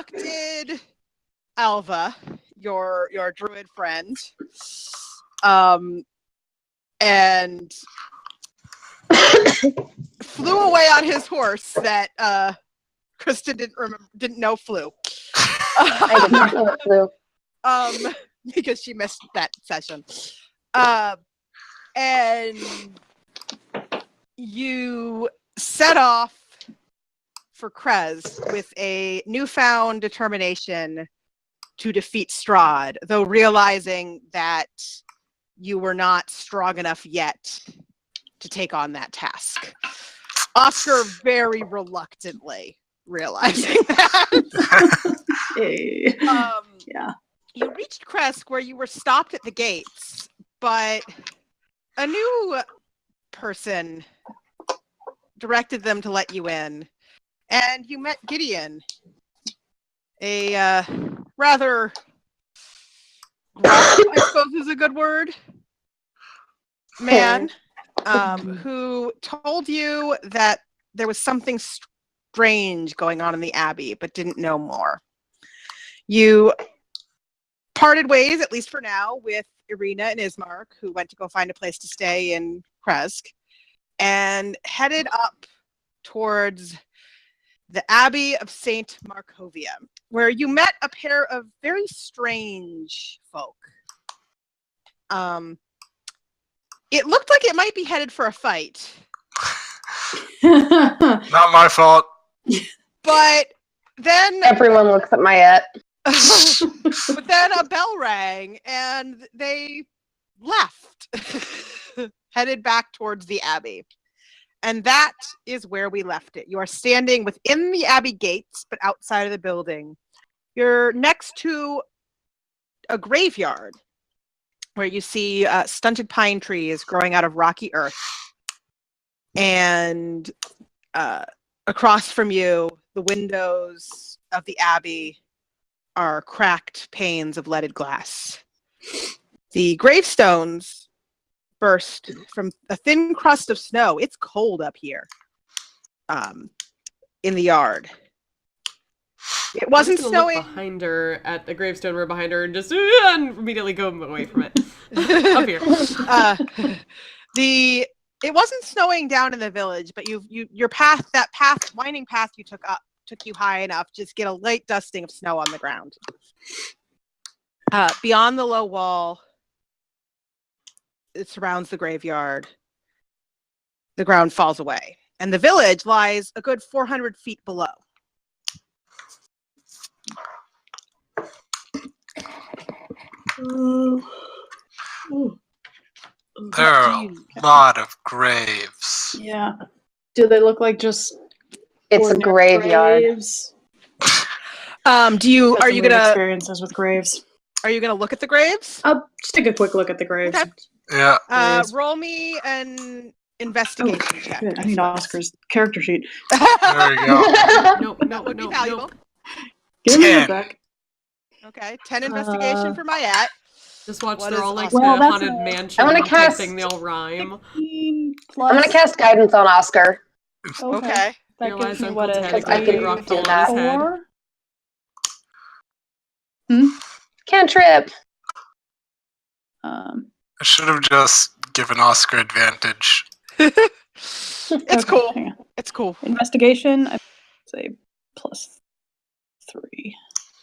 abducted Alva, your druid friend, and flew away on his horse that Krista didn't know flew. I did not know it flew. Because she missed that session. And you set off for Krez with a newfound determination to defeat Strahd, though realizing that you were not strong enough yet to take on that task. Oscar very reluctantly realizing that. Yeah. You reached Kresk where you were stopped at the gates, but a new person directed them to let you in, and you met Gideon, a rather gruff, I suppose is a good word, man, who told you that there was something strange going on in the Abbey, but didn't know more. You parted ways, at least for now, with Irina and Ismark, who went to go find a place to stay in Kresk, and headed up towards the Abbey of St. Markovia, where you met a pair of very strange folk. It looked like it might be headed for a fight. Not my fault. But then Everyone looks at Mayette. but then a bell rang and they left, headed back towards the Abbey. And that is where we left it. You are standing within the Abbey gates, but outside of the building. You're next to a graveyard where you see stunted pine trees growing out of rocky earth. And across from you, the windows of the Abbey are cracked panes of leaded glass. The gravestones burst from a thin crust of snow. It's cold up here in the yard. It wasn't snowing. Look behind her at the gravestone we're behind her and just and immediately go away from it. Up here. It wasn't snowing down in the village, but your winding path you took you high enough to just get a light dusting of snow on the ground. Beyond the low wall, it surrounds the graveyard. The ground falls away, and the village lies a good 400 feet below. There are a lot of graves. Yeah. Do they look like just It's a graveyard. graves? Are you gonna experiences with graves? Are you gonna look at the graves? I'll just take a quick look at the graves. Okay. Yeah. Roll me an investigation check. Good. I need Oscar's character sheet. There you go. That would be valuable. Give me it back. Okay, 10 investigation for Mayette. Just watch, What they're is all like Oscar? Well, that's haunted a- mansion I'm gonna type cast- thing, they all rhyme. 15 I'm plus. gonna cast guidance on Oscar. Okay. That Realize gives me Uncle what Ted a had a I big can rock do fall on that. his head. 4. Cantrip. I should have just given Oscar advantage. It's Okay, cool. hang on. It's cool. Investigation, I'd say plus 3.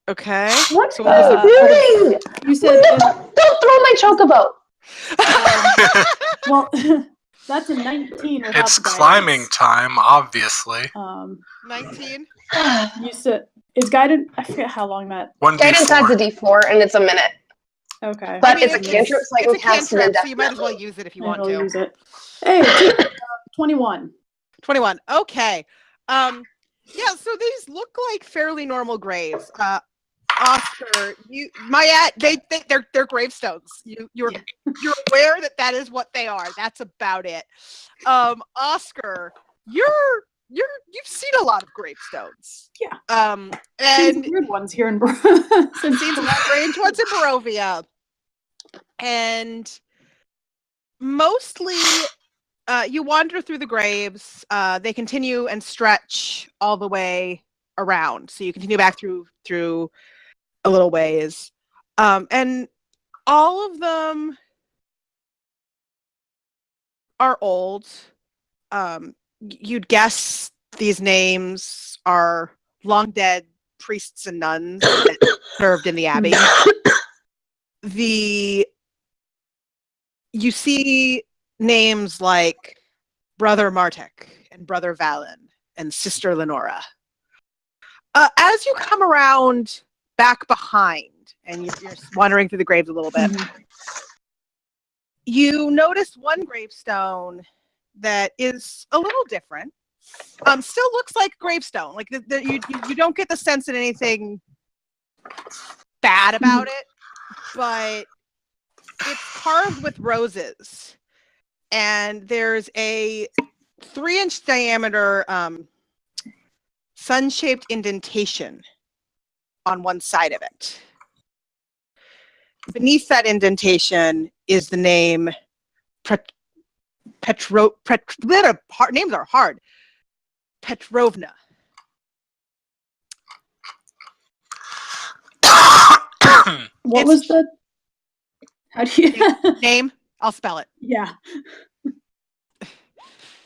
Okay. What So are what you doing? You said, Don't throw my chocobo. well, that's a 19 without It's the guidance. climbing time, obviously. 19. You said, is guided, I forget how long that, 1d4. Guidance adds a D4, and it's a minute. okay. But I mean, it's a cantrip, so I It's can a cast it cantrip, so you might as indefinitely. well use it if you Might want as well to. use it. Hey, 21. 21. Okay. Yeah, so these look like fairly normal graves. Oscar, Mayette, they're gravestones. You're aware that is what they are. That's about it. Oscar, you've seen a lot of gravestones. Yeah. And Seen some weird ones here in seen some strange ones in Barovia. And mostly you wander through the graves. They continue and stretch all the way around. So you continue back through a little ways. And all of them are old. You'd guess these names are long dead priests and nuns that served in the abbey. You see names like Brother Martek and Brother Valen and Sister Lenora. As you come around back behind and you're wandering through the graves a little bit, you notice one gravestone that is a little different. Still looks like gravestone. Like you don't get the sense that anything bad about it, but it's carved with roses, and there's a 3-inch diameter sun-shaped indentation on one side of it. Beneath that indentation is the name names are hard. Petrovna. What was the? How do you name? I'll spell it. Yeah.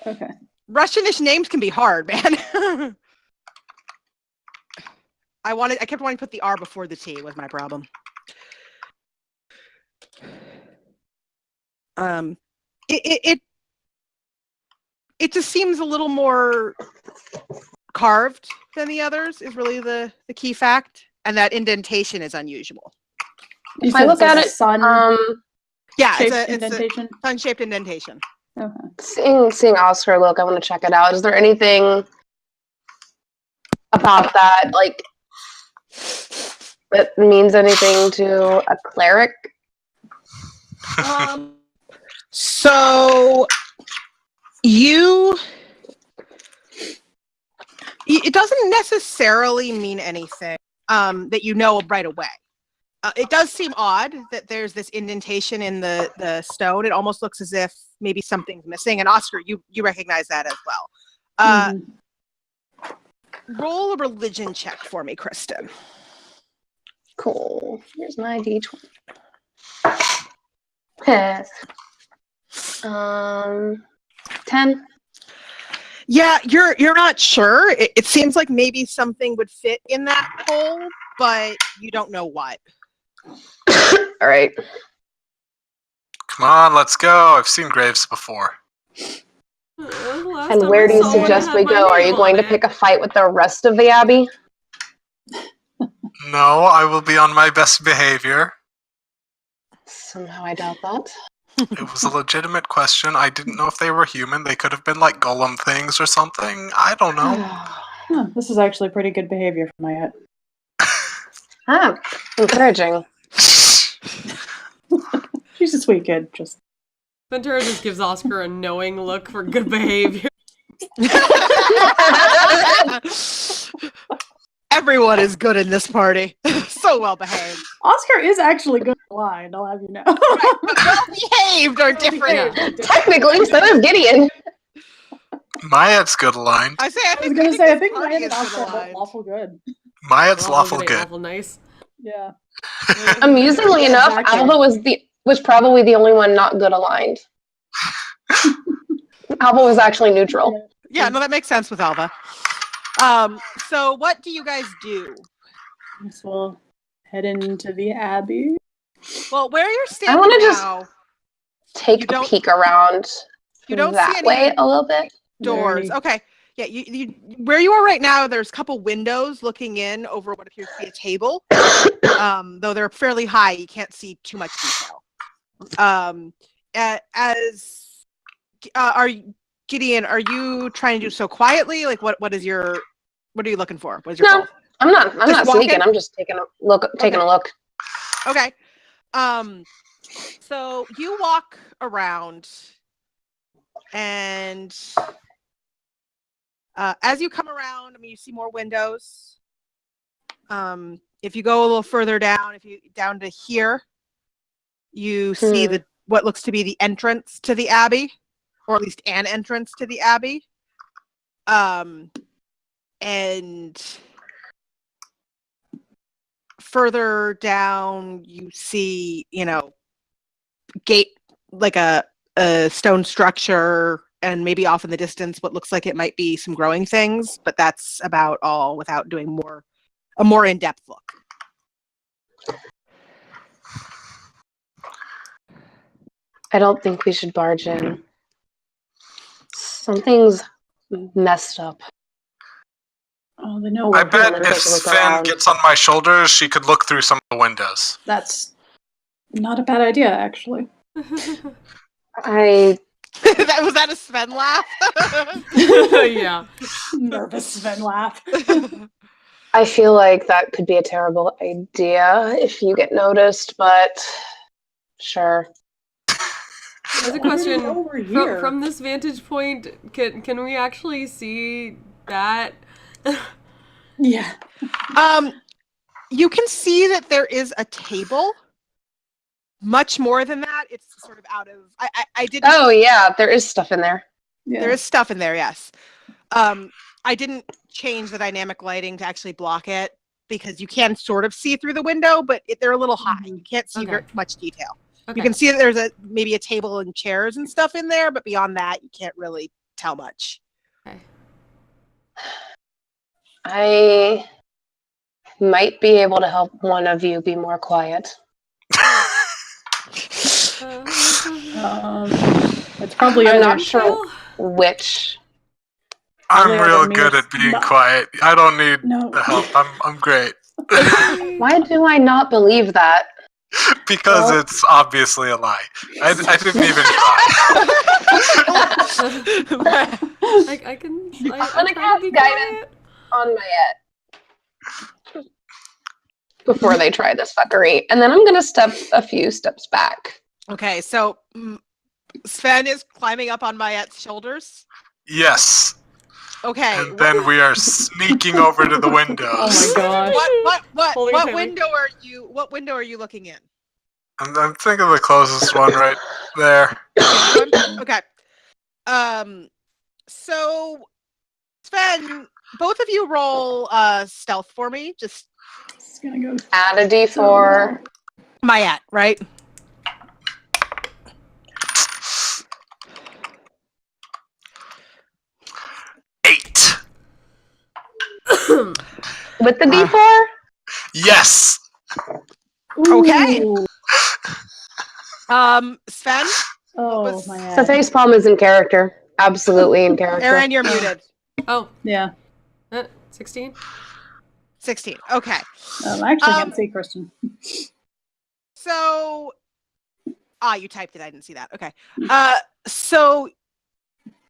Okay. Russianish names can be hard, man. I kept wanting to put the R before the T was my problem. It just seems a little more carved than the others is really the key fact, and that indentation is unusual. If I look at it, Yeah, shaped it's indentation. a sun-shaped indentation. Okay. seeing Oscar look, I want to check it out. Is there anything about that, like, that means anything to a cleric? So it doesn't necessarily mean anything that you know right away. It does seem odd that there's this indentation in the stone. It almost looks as if maybe something's missing. And Oscar, you recognize that as well. Roll a religion check for me, Kristen. Cool. Here's my D20. 10. Yeah, you're not sure. It seems like maybe something would fit in that hole, but you don't know what. All right. Come on, let's go. I've seen graves before. And where do you suggest we go? Are you going to pick a fight with the rest of the abbey? No, I will be on my best behavior. Somehow I doubt that. It was a legitimate question. I didn't know if they were human. They could have been like golem things or something. I don't know. This is actually pretty good behavior for my head. Encouraging. She's a sweet kid. Just Ventura just gives Oscar a knowing look for good behavior. Everyone is good in this party. So well behaved. Oscar is actually good blind, I'll have you know. Right, but well behaved are different. Yeah. Technically, so is Gideon. Myet's good aligned. I think this my party head is and Oscar are aligned. awful good. Myet's lawful Good, good. Awful nice. Yeah. Amusingly Yeah, enough, exactly. Alva was probably the only one not good aligned. Alva was actually neutral. Yeah, no, that makes sense with Alva. So what do you guys do? So we'll head into the abbey. Well, where you're I standing want to just now, take You a don't- peek around you don't that see any way a little bit. doors. Okay. Yeah, you where you are right now, there's a couple windows looking in over what appears to be a table. Though they're fairly high, you can't see too much detail. Gideon, are you trying to do so quietly? Like what are you looking for? What is your No. goal? I'm not Just sneaking. walking? I'm just taking a look. Okay. So you walk around, and as you come around, I mean, you see more windows. If you go a little further down, down to here, you see what looks to be the entrance to the abbey, or at least an entrance to the abbey. And further down, you see, gate, like a stone structure, and maybe off in the distance what looks like it might be some growing things, but that's about all without doing a more in-depth look. I don't think we should barge in. Something's messed up. Oh, they know I we're bet here. Take if a look Sven around. gets on my shoulders, she could look through some of the windows. That's not a bad idea, actually. I Was that a Sven laugh? Yeah. Nervous Sven laugh. I feel like that could be a terrible idea if you get noticed, but sure. There's a How do you question. know we're here? From this vantage point, can we actually see that? Yeah. You can see that there is a table. Much more than that, it's sort of out of. I didn't. Oh yeah, there is stuff in there. Yeah. There is stuff in there, yes. I didn't change the dynamic lighting to actually block it because you can sort of see through the window, but they're a little high. You can't see very much detail. Okay. You can see that there's maybe a table and chairs and stuff in there, but beyond that, you can't really tell much. Okay. I might be able to help one of you be more quiet. It's probably I'm other not sure which. I'm Probably real either me good or at being no. quiet. I don't need No. the help. I'm great. Why do I not believe that? Because Well- it's obviously a lie. I didn't even try. I can. I'm I gonna try cast to be guidance. quiet. On Mayette. Before they try this fuckery. And then I'm going to step a few steps back. Okay, so Sven is climbing up on Mayette's shoulders. Yes. Okay. And then we are sneaking over to the windows. Oh my gosh. Holding What Tammy. window are you? What window are you looking in? I'm thinking the closest one right there. Okay. So Sven, both of you roll stealth for me. Just It's gonna go. Add a d4. Mayette, right? Eight. With the d4? Yes. Okay. Ooh. Sven, Oh was- my The god. facepalm is in character. Absolutely in character. Aaron, you're muted. Oh, Yeah. 16. 16. Okay. I actually can't see Kristen. So, you typed it. I didn't see that. Okay. So,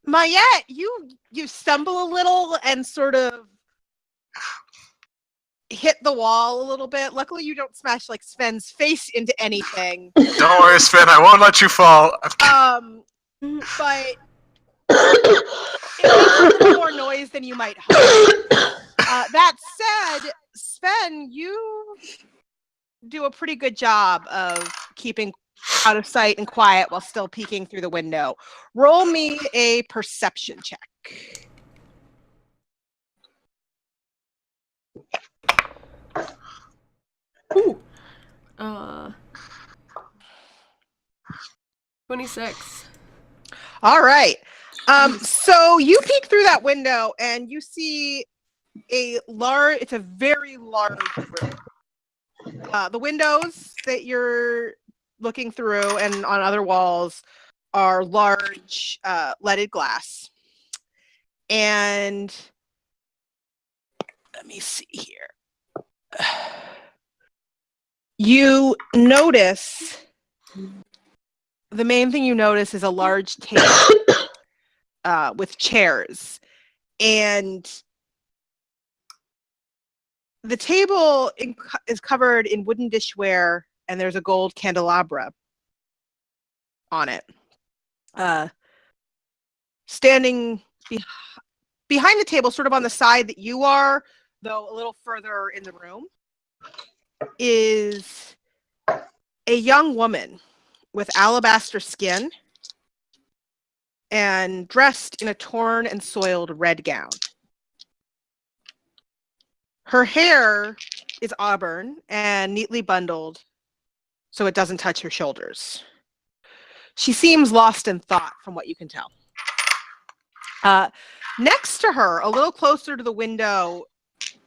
Mayette, you stumble a little and sort of hit the wall a little bit. Luckily, you don't smash like Sven's face into anything. Don't worry, Sven. I won't let you fall. But it makes a little more noise than you might hope. That said, Sven, you do a pretty good job of keeping out of sight and quiet while still peeking through the window. Roll me a perception check. Ooh. 26. All right. So you peek through that window and you see it's a very large room. The windows that you're looking through and on other walls are large leaded glass. And let me see here. You notice, the main thing you notice is a large table with chairs. And the table is covered in wooden dishware, and there's a gold candelabra on it. Standing behind the table, sort of on the side that you are, though a little further in the room, is a young woman with alabaster skin and dressed in a torn and soiled red gown. Her hair is auburn and neatly bundled so it doesn't touch her shoulders. She seems lost in thought from what you can tell. Next to her, a little closer to the window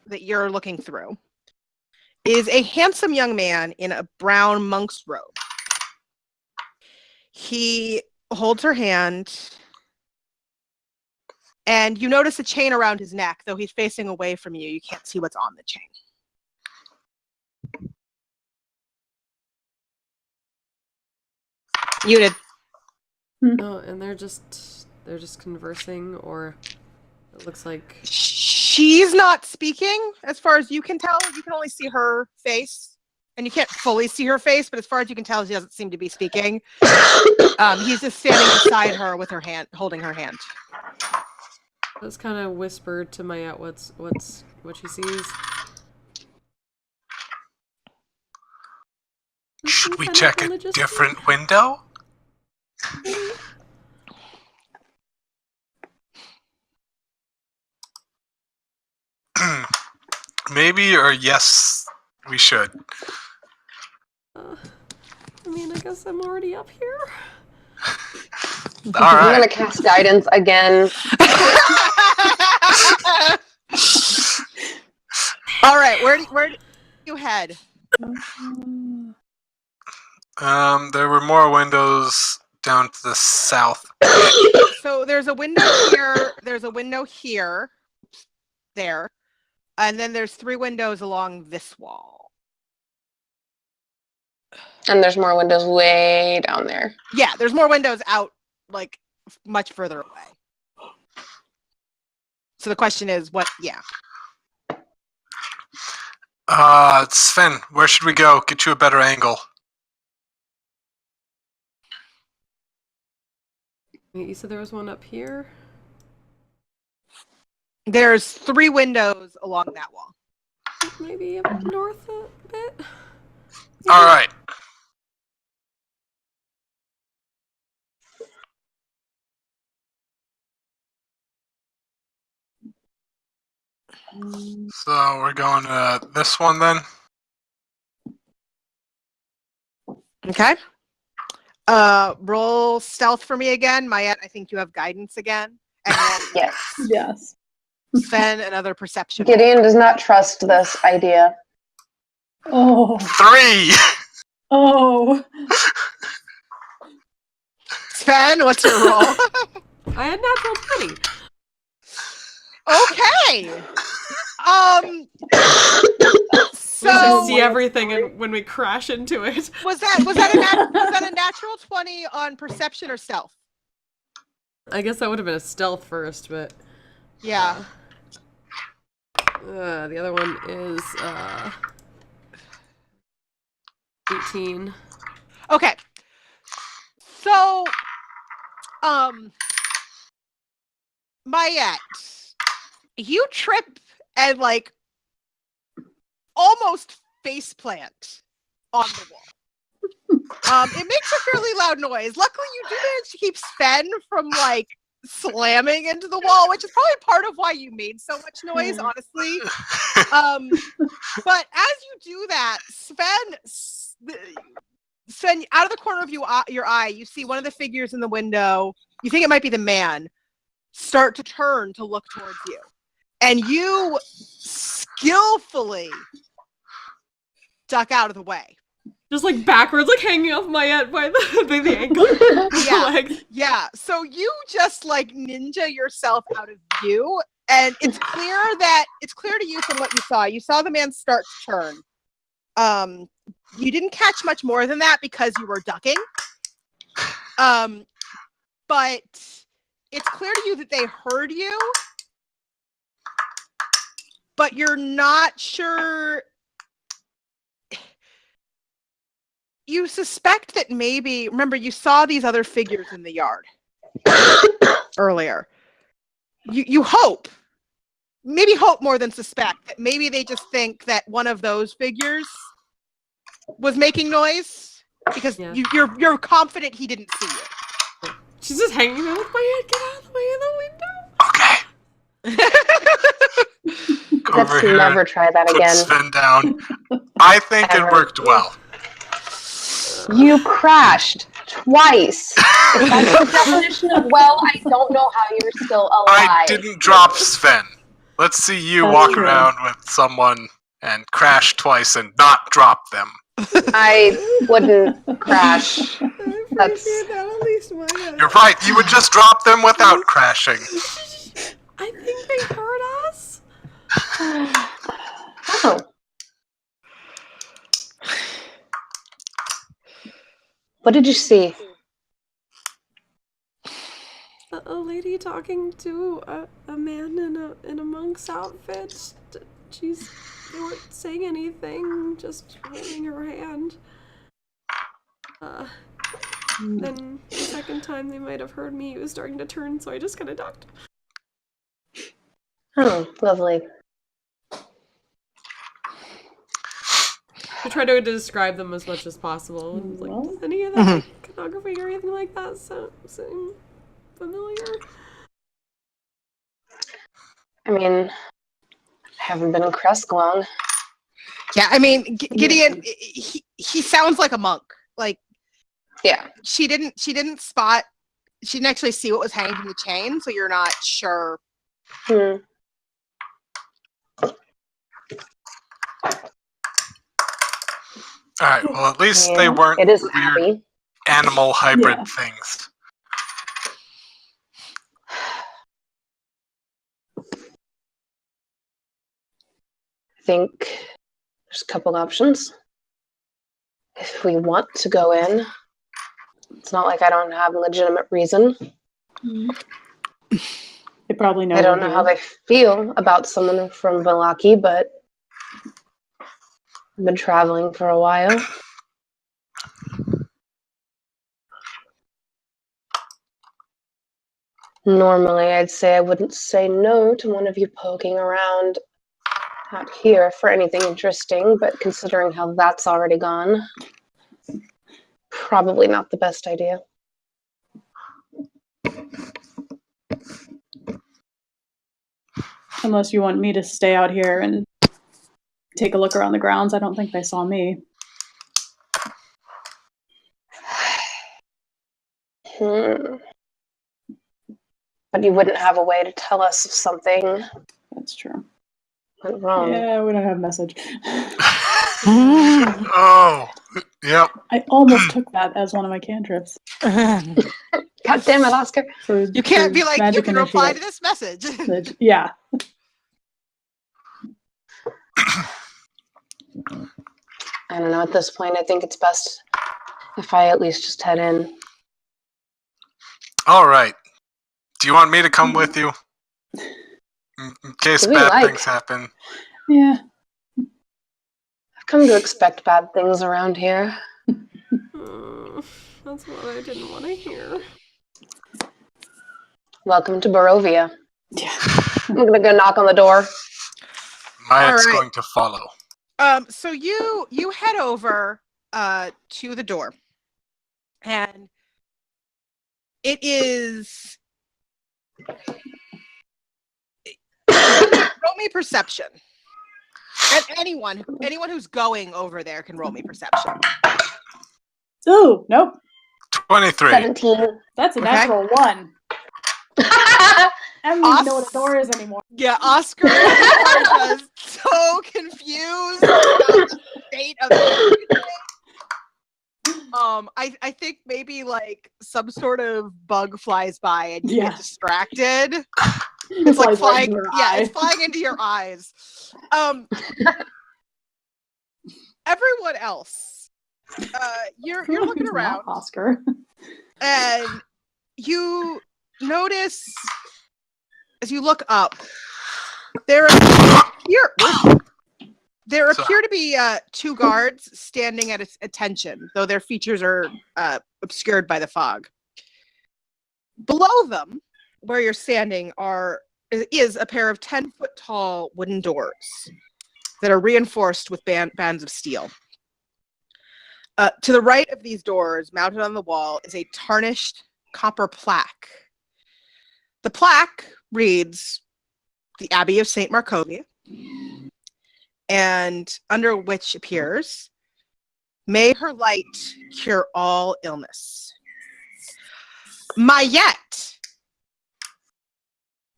that you're looking through, is a handsome young man in a brown monk's robe. He holds her hand, and you notice a chain around his neck. Though he's facing away from you, you can't see what's on the chain. Muted. Oh, and they're just conversing, or it looks like She's not speaking, as far as you can tell. You can only see her face, and you can't fully see her face, but as far as you can tell, she doesn't seem to be speaking. He's just standing beside her with her hand, holding her hand. That's kind of whispered to Mayette what she sees. Should we check a different window? Maybe, or yes, we should. I mean, I guess I'm already up here. All I'm right. gonna cast guidance again. All right, where do you head? There were more windows down to the south. So there's a window here. There's a window here, there, and then there's 3 windows along this wall. And there's more windows way down there. Yeah, there's more windows out, like, much further away. So the question is, what? Yeah. Sven, where should we go? Get you a better angle. You said there was one up here? There's 3 windows along that wall. Maybe up north a bit? All right. So we're going to this one then? Okay. Roll stealth for me again. Mayette, I think you have guidance again. And then Yes. Yes. Sven, another perception. Gideon does not trust this idea. Oh. 3! Oh. Sven, what's your roll? I had natural 20. Okay. We just So see everything and when we crash into it. was that a natural 20 on perception or stealth? I guess that would have been a stealth first, but Yeah. the other one is 18. Okay. So, Mayette, you trip and like almost face plant on the wall. It makes a fairly loud noise. Luckily, you do manage to keep Sven from like slamming into the wall, which is probably part of why you made so much noise, honestly. But as you do that, Sven, out of the corner of your eye, you see one of the figures in the window. You think it might be the man. Start to turn to look towards you, and you skillfully duck out of the way. Just like backwards, like hanging off Mayette by the ankle. Yeah. Legs. Yeah, so you just like ninja yourself out of view, and it's clear to you from what you saw. You saw the man start to turn. You didn't catch much more than that because you were ducking. But it's clear to you that they heard you, but you're not sure. You suspect that maybe, remember, you saw these other figures in the yard earlier. You hope, maybe hope more than suspect, that maybe they just think that one of those figures was making noise because Yeah. you're confident he didn't see you. She's just hanging there with Mayette. Get out of the way of the window. Okay. over Let's here. never try that Put again. Sven down. I think Ever. it worked well. You crashed twice. If that's the definition of well, I don't know how you're still alive. I didn't drop Sven. Let's see you That's walk true. around with someone and crash twice and not drop them. I wouldn't crash. I appreciate that. At least my. You're right. You would just drop them without crashing. I think they heard us. Oh. What did you see? A lady talking to a man in a monk's outfit. They weren't saying anything, just holding her hand. Then the second time they might have heard me, he was starting to turn, so I just kind of ducked. Oh, lovely. I try to describe them as much as possible. Like, Well. does any of that iconography or anything like that seem familiar? I mean, I haven't been in Kresk long. Yeah, I mean, Gideon, he sounds like a monk. Like, Yeah. she didn't actually see what was hanging from the chain, so you're not sure. Alright, well, at least they Yeah, weren't it is weird happy. animal hybrid Yeah. things. I think there's a couple options. If we want to go in, it's not like I don't have a legitimate reason. They probably know. I don't we're know how here. they feel about someone from Vallaki, but I've been traveling for a while. Normally, I'd say I wouldn't say no to one of you poking around out here for anything interesting, but considering how that's already gone, probably not the best idea. Unless you want me to stay out here and take a look around the grounds. I don't think they saw me. But you wouldn't have a way to tell us if something That's true. went wrong. Yeah, we don't have a message. Oh, yep. I almost took that as one of my cantrips. God damn it, Oscar. You can't be like, you magic can reply to initiate. this message. Yeah. I don't know, at this point, I think it's best if I at least just head in. Alright. Do you want me to come with you? In case Do we bad like? things happen. Yeah. I've come to expect bad things around here. That's what I didn't want to hear. Welcome to Barovia. Yeah. I'm gonna go knock on the door. Mayak's Alright. going to follow. So you head over to the door, and it is roll me perception. And anyone who's going over there can roll me perception. Ooh, nope. 23. 17. That's a Okay. natural one. I don't even know what Us- a door is anymore. Yeah, Oscar is just so confused about the state of everything. I think maybe like some sort of bug flies by and you Yeah. get distracted. It's like Flies right flying. into her Yeah, eye. it's flying into your eyes. Everyone else, you're looking Who's not around Oscar. and you notice as you look up there appear to be two guards standing at attention, though their features are obscured by the fog. Below them, where you're standing, is a pair of 10-foot tall wooden doors that are reinforced with bands of steel. To the right of these doors, mounted on the wall, is a tarnished copper plaque. The plaque reads, "The Abbey of St. Markovia, and under which appears, "May her light cure all illness." Mayette,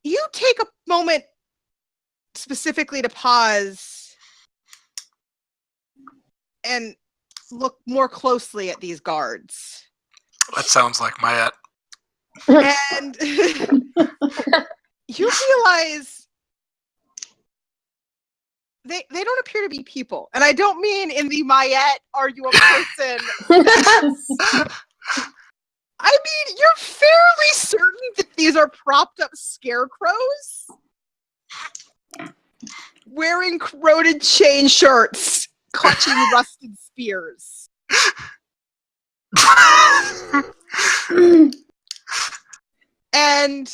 you take a moment specifically to pause and look more closely at these guards. That sounds like Mayette. And you realize they don't appear to be people. And I don't mean in the Mayette, are you a person? I mean, you're fairly certain that these are propped up scarecrows wearing corroded chain shirts, clutching rusted spears. And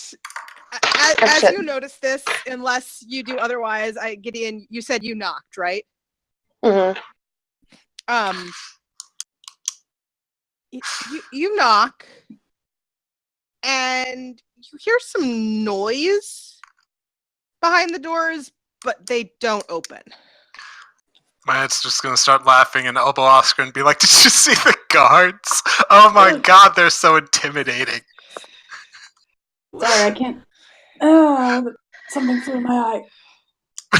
as you notice this, unless you do otherwise, Gideon, you said you knocked, right? Mm-hmm. You knock, and you hear some noise behind the doors, but they don't open. Mayette's just gonna start laughing and elbow Oscar and be like, "Did you see the guards? Oh my god, they're so intimidating." Sorry, I can't. Something flew in my eye.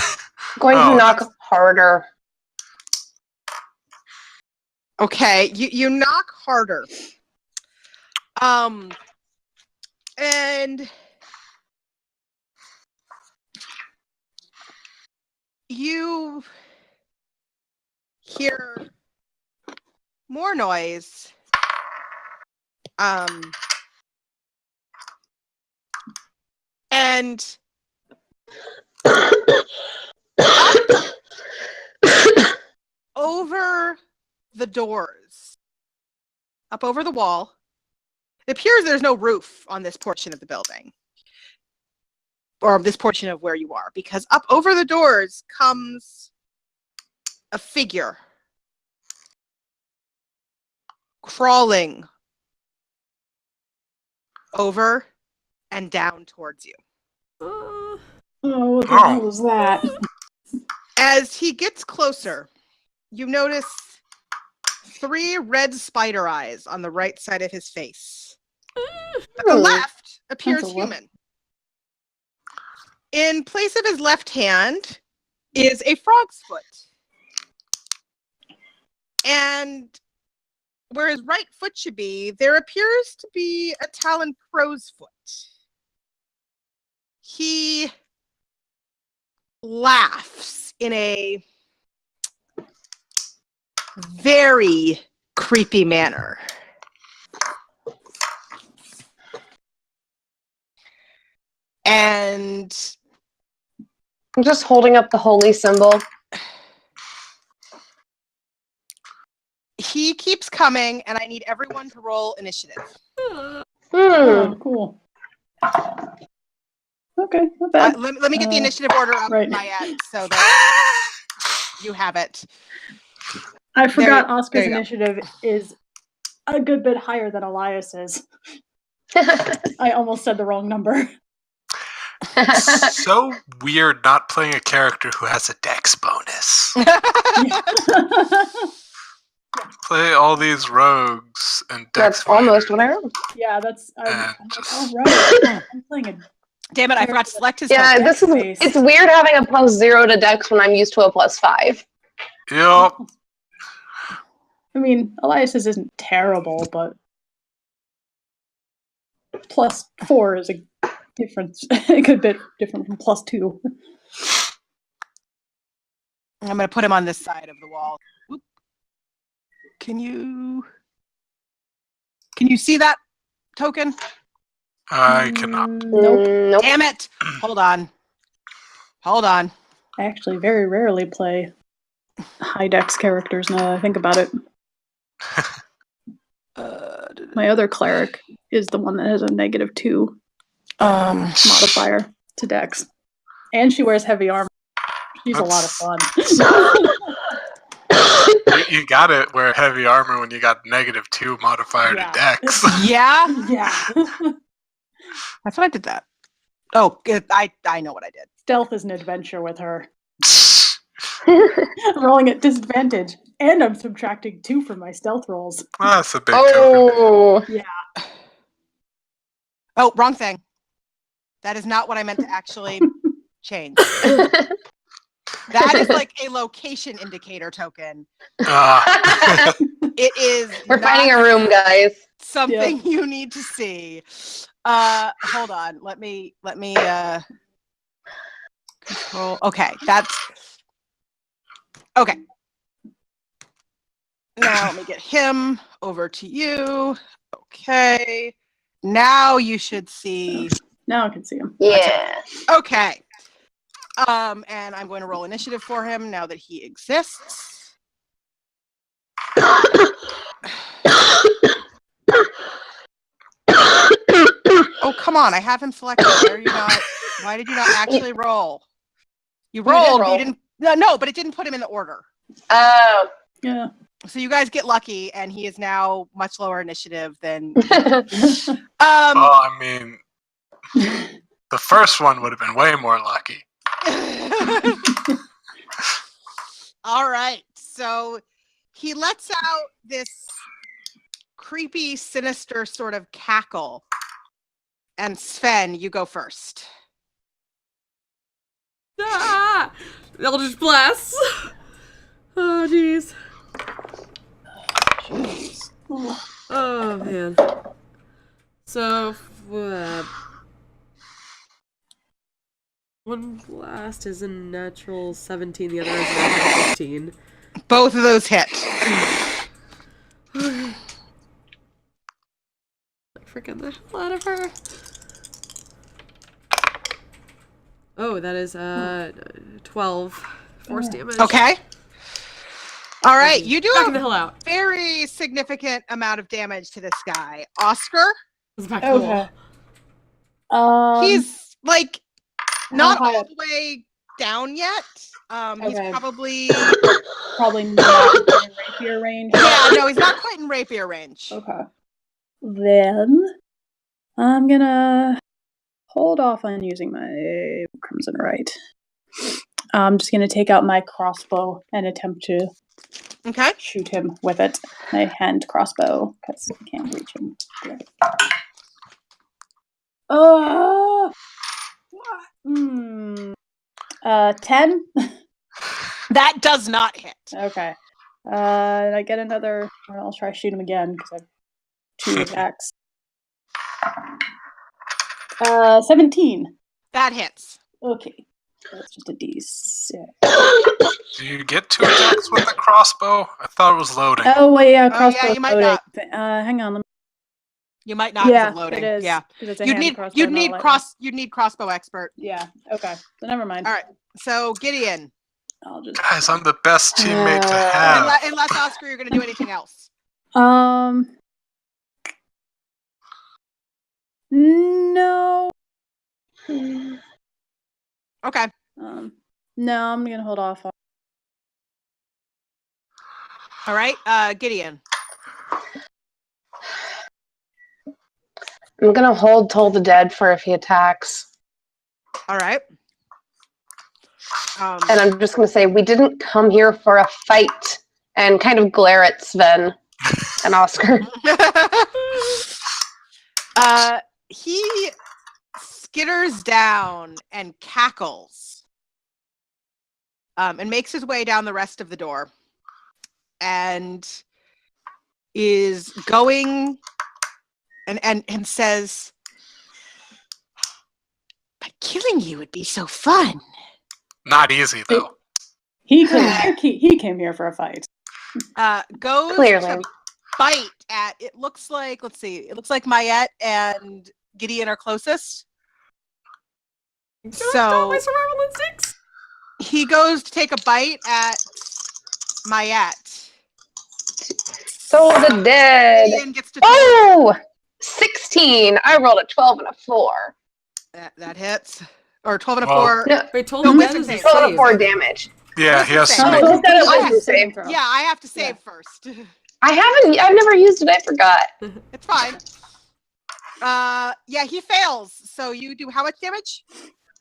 Going to knock harder. Okay, you knock harder. And you hear more noise. And over the doors, up over the wall, it appears there's no roof on this portion of the building, or this portion of where you are, because up over the doors comes a figure crawling over and down towards you. Oh, what the hell was that? As he gets closer, you notice 3 red spider eyes on the right side of his face. But the left appears human. In place of his left hand is a frog's foot. And where his right foot should be, there appears to be a taloned crow's foot. He laughs in a very creepy manner. And I'm just holding up the holy symbol. he keeps coming, and I need everyone to roll initiative. Oh, cool. Okay, not bad. Let me get the initiative order up right. in my end so that you have it. I forgot Oscar's initiative is a good bit higher than Elias's. I almost said the wrong number. So weird not playing a character who has a dex bonus. Play all these rogues and dex. That's almost what I rolled. Yeah, that's. And all right. I'm playing a. Damn it! I forgot to select his. Yeah, this is. It's weird having a +0 to dex when I'm used to a +5. Yep. I mean, Elias's isn't terrible, but +4 is a difference. A good bit different from +2. I'm going to put him on this side of the wall. Oop. Can you see that token? I cannot. Nope. Damn it! Hold on. I actually very rarely play high dex characters now that I think about it. My other cleric is the one that has a -2 modifier to dex. And she wears heavy armor. She's a lot of fun. You got it, wear heavy armor when you got -2 modifier to dex. Yeah? Yeah. I thought I did that. Oh, I know what I did. Stealth is an adventure with her. Rolling at disadvantage. And I'm subtracting 2 from my stealth rolls. That's a big token. Oh. Oh, wrong thing. That is not what I meant to actually change. That is like a location indicator token. It is. We're finding a room, guys. Something you need to see. Hold on. Let me control. Okay, that's okay. Now let me get him over to you. Okay. Now you should see. Now I can see him. Yeah. Okay. And I'm going to roll initiative for him now that he exists. Oh, come on. I have him selected. Why did you not actually roll? You rolled, but you didn't. No, but it didn't put him in the order. Oh. Yeah. So you guys get lucky, and he is now much lower initiative than. Well, I mean, the first one would have been way more lucky. All right. So he lets out this creepy, sinister sort of cackle. And Sven, you go first. Ah! Eldritch Blast. Oh, jeez. Oh, man. So, one blast is a natural 17, the other is a natural 15. Both of those hit. Freaking the hell out of her. Oh, that is 12 force damage. Okay. All right, you do Backing the hell out. very significant amount of damage to this guy. Oscar, It's back cool. Okay. he's like not high all up? the way down yet. He's Okay. probably Not in rapier range. yeah, no, he's not quite in rapier range. Okay. Then I'm gonna hold off on using my Crimson Right. I'm just gonna take out my crossbow and attempt to Okay. shoot him with it. My hand crossbow, because I can't reach him. Oh! 10? That does not hit. Okay. I get another. I'll try to shoot him again because I have 2 attacks. 17. That hits. Okay. That's just a D6. Do you get 2 attacks with the crossbow? I thought it was loading. Oh, wait, yeah, Oh, crossbow yeah, you might loading. not. Hang on. You might not because Yeah, of loading. it is. Yeah. 'Cause it's a You'd hand need crossbow, you'd not a need light you'd need crossbow expert. Yeah, okay. So never mind. All right. So Gideon. I'll just. Guys, I'm the best teammate to have. Unless Oscar, you're gonna do anything else. No. Okay. No, I'm gonna hold off on. All right. Gideon. I'm gonna hold Toll the Dead for if he attacks. All right. And I'm just gonna say we didn't come here for a fight, and kind of glare at Sven and Oscar. He skitters down and cackles, and makes his way down the rest of the door, and is going and says, "But killing you would be so fun." Not easy, though. He came here for a fight. Goes Clearly. to bite at. It looks like. Let's see. It looks like Mayette and Gideon are closest. So my survival instincts. he goes to take a bite at Mayette. Toll the Dead. Gideon gets to. Oh! 16. I rolled a 12 and a 4. That hits. Or 12 and a Whoa. 4. No, Wait, told No, me wisdom that is a save. 12 and a save. 4 damage. Yeah, he has to Wisdom make Oh, it. is that a I wisdom save? Yeah, I have to save first. I've never used it, I forgot. It's fine. Yeah, he fails. So you do how much damage?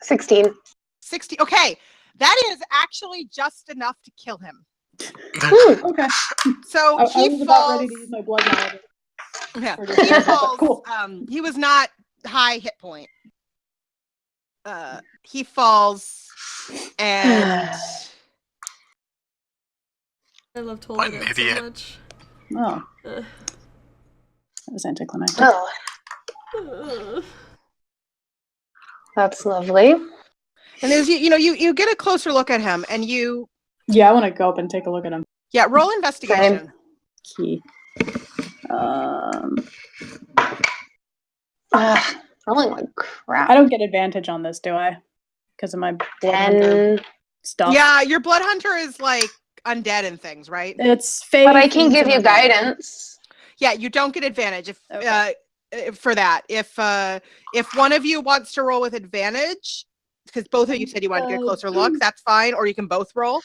16. 60. Okay. That is actually just enough to kill him. Okay. So I he was about falls. ready to use my blood mallet. Yeah, Or just- he falls. Cool. He was not high hit point. He falls, and I love What holding an it so idiot. much. Oh, Uh, that was anticlimactic. Oh, that's lovely. and as you get a closer look at him, and you Yeah, I want to go up and take a look at him. roll investigation. Key. Rolling like crap. I don't get advantage on this, do I? Because of my blood hunter 10. stuff. Yeah, your blood hunter is like undead and things, right? It's fake. But I can give you guidance. Yeah, you don't get advantage if Okay. for that. If one of you wants to roll with advantage, because both of you said you wanted to get a closer look, that's fine. Or you can both roll.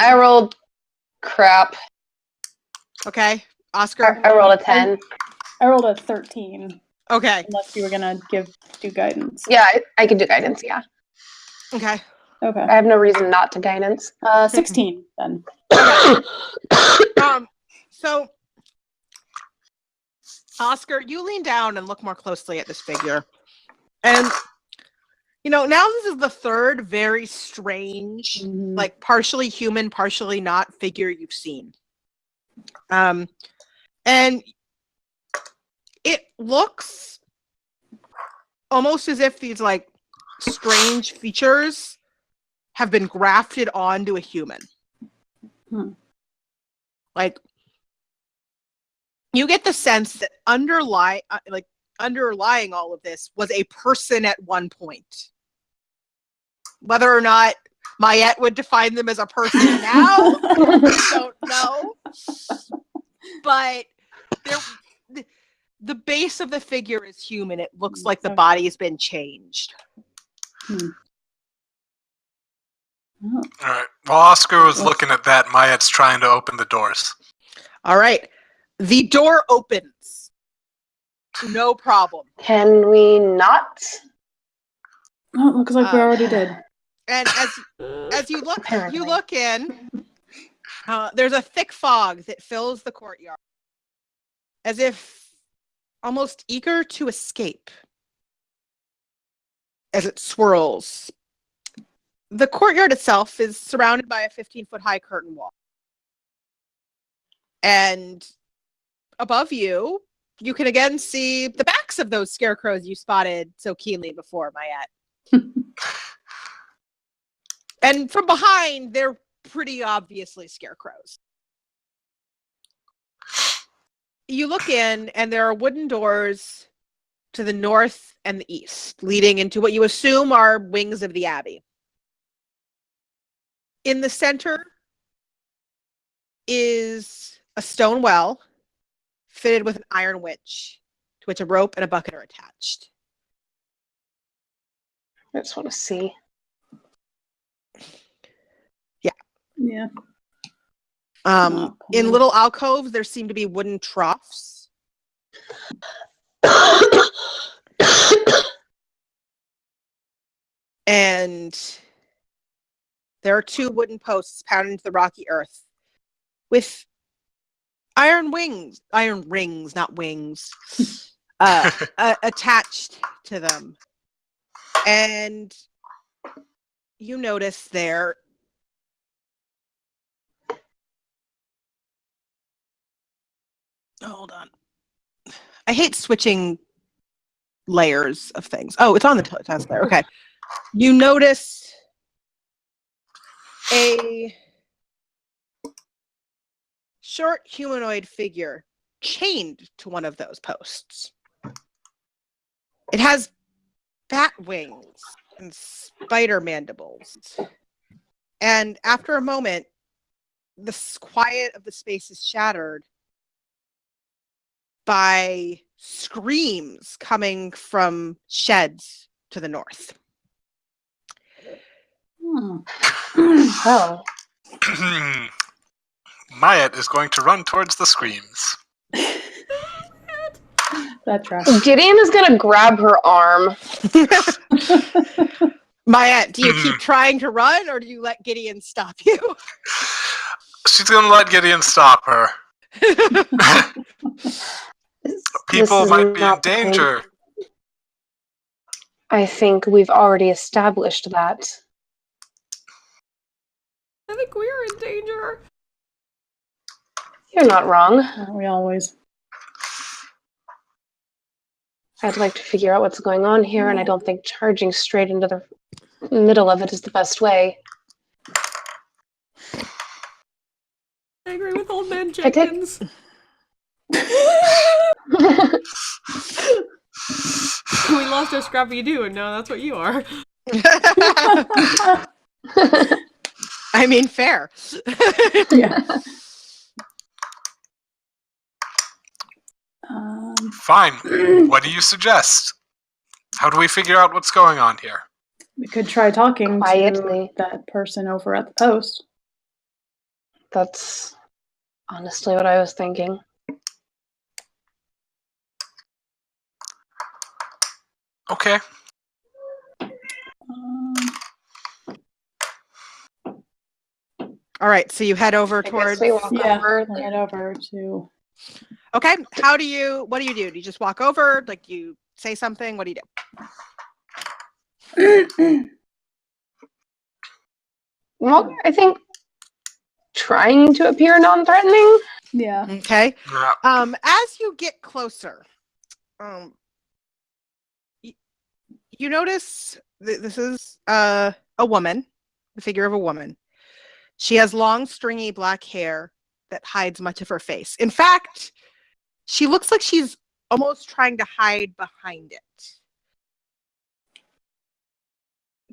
I rolled crap. Okay, Oscar. I rolled a 10. I rolled a 13. Okay. Unless you were gonna do guidance. Yeah, I can do guidance, yeah. Okay. Okay. I have no reason not to guidance. 16 then. So, Oscar, you lean down and look more closely at this figure. And, now this is the third very strange, like partially human, partially not figure you've seen. And it looks almost as if these, like, strange features have been grafted onto a human. Like, you get the sense that underlying all of this was a person at one point. Whether or not Mayette would define them as a person now, I don't know. But the base of the figure is human. It looks like the body has been changed. Oh. All right. While Oscar was looking at that, Mayette's trying to open the doors. All right. The door opens. No problem. Can we not? Oh, looks like we already did. And as you look Apparently. in, there's a thick fog that fills the courtyard, as if almost eager to escape as it swirls. The courtyard itself is surrounded by a 15-foot high curtain wall. And above you, you can again see the backs of those scarecrows you spotted so keenly before, Mayette. And from behind, they're pretty obviously scarecrows. You look in, and there are wooden doors to the north and the east, leading into what you assume are wings of the Abbey. In the center is a stone well fitted with an iron winch, to which a rope and a bucket are attached. I just want to see. Yeah. In little alcoves, there seem to be wooden troughs. And there are two wooden posts pounded into the rocky earth with iron rings, not wings, attached to them. And you notice there hold on. I hate switching layers of things. Oh, it's on the task layer. Okay. You notice a short humanoid figure chained to one of those posts. It has bat wings and spider mandibles. And after a moment, the quiet of the space is shattered by screams coming from sheds to the north. Oh. Mayette is going to run towards the screams. That trash. Gideon is going to grab her arm. Maya, do you keep trying to run, or do you let Gideon stop you? She's gonna let Gideon stop her. People is might be in not the kind- danger. I think we've already established that. I think we're in danger. You're not wrong. Aren't we always? I'd like to figure out what's going on here, and I don't think charging straight into the middle of it is the best way. I agree with old man I did- Jenkins. We lost our Scrappy Doo, and now that's what you are. I mean, fair. Yeah. Fine. What do you suggest? How do we figure out what's going on here? We could try talking Quietly. to that person over at the post. That's honestly what I was thinking. Okay. All right, so you head over I guess towards. we walk Yeah, over. we'll head over to. Okay, what do you do? Do you just walk over? Like, you say something? What do you do? Well, I think trying to appear non-threatening. Yeah. Okay. Yeah. As you get closer, you notice this is a woman, the figure of a woman. She has long, stringy black hair that hides much of her face. In fact, she looks like she's almost trying to hide behind it.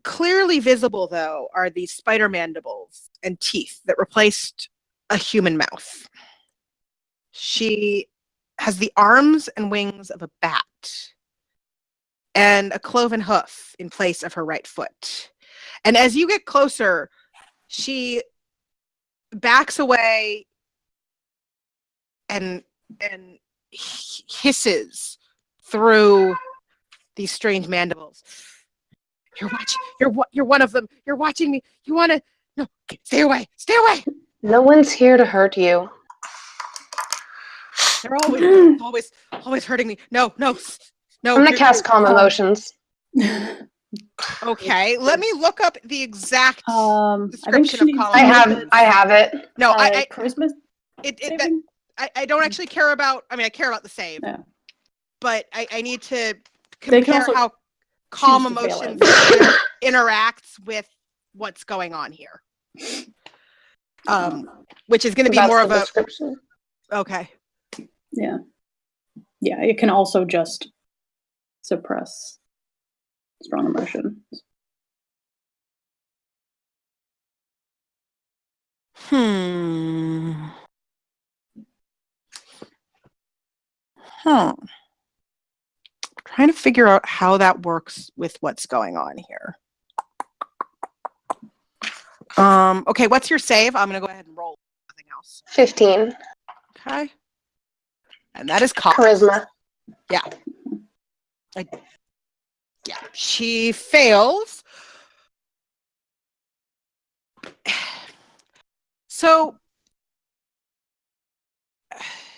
Clearly visible, though, are these spider mandibles and teeth that replaced a human mouth. She has the arms and wings of a bat and a cloven hoof in place of her right foot. And as you get closer, she backs away and hisses through these strange mandibles. You're one of them. You're watching me. You want to? No, stay away. Stay away. No one's here to hurt you. They're always hurting me. No. I'm gonna cast calm emotions. Okay, let me look up the exact I think description she of needs calm to emotions. I have it. No, Christmas. I don't actually care about. I mean, I care about the save, Yeah. but I need to They can compare also how calm choose to fail emotions it. interacts with what's going on here. Which is going to be That's more the of a description. okay. Yeah. Yeah, it can also just suppress strong emotion. Trying to figure out how that works with what's going on here. Okay, what's your save? I'm gonna go ahead and roll nothing else. 15. Okay. And that is cost. Charisma. Yeah. She fails. So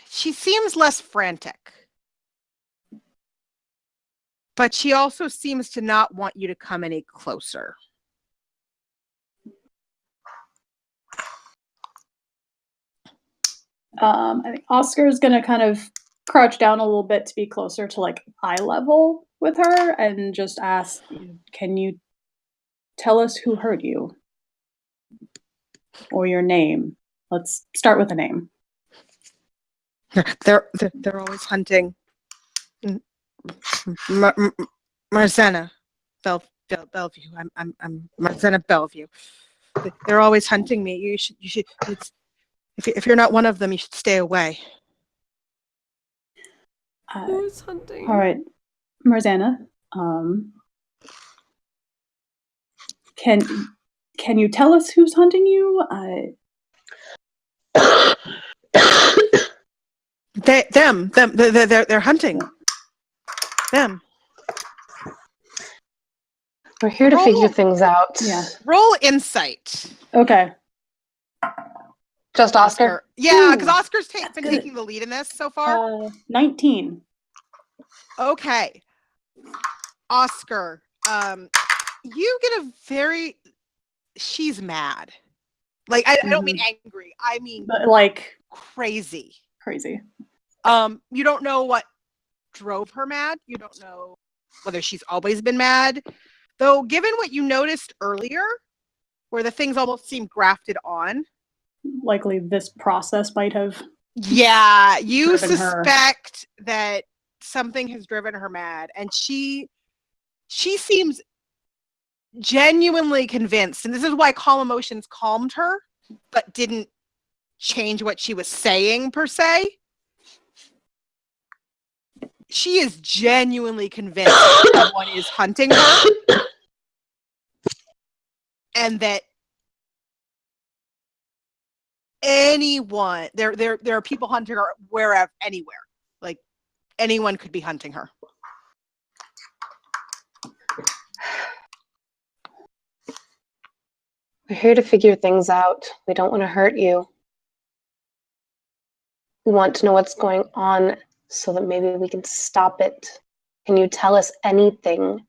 she seems less frantic. But she also seems to not want you to come any closer. I think Oscar's gonna kind of crouch down a little bit to be closer to like eye level with her and just ask, can you tell us who hurt you? Or your name. Let's start with a name. They're always hunting. Marzena Bellevue. I'm Marzena Bellevue. They're always hunting me. You should. If you're not one of them, you should stay away. Who's hunting? All right, Marzana. Can you tell us who's hunting you? They're hunting them. We're here to Roll- figure things out. Yeah. Roll insight. Okay. Just Oscar? Yeah, because Ooh, Oscar's that's been good. taking the lead in this so far. 19. Okay. Oscar, you get a very... She's mad. Like, I don't mean angry. I mean But, like, crazy. crazy. You don't know what drove her mad. You don't know whether she's always been mad. Though, given what you noticed earlier, where the things almost seem grafted on. Likely this process might have. Yeah, you driven her. suspect that something has driven her mad. And she seems genuinely convinced, and this is why calm emotions calmed her, but didn't change what she was saying per se. She is genuinely convinced that someone is hunting her, and that anyone, there are people hunting her wherever, anywhere. Like, anyone could be hunting her. We're here to figure things out. We don't want to hurt you. We want to know what's going on so that maybe we can stop it. Can you tell us anything?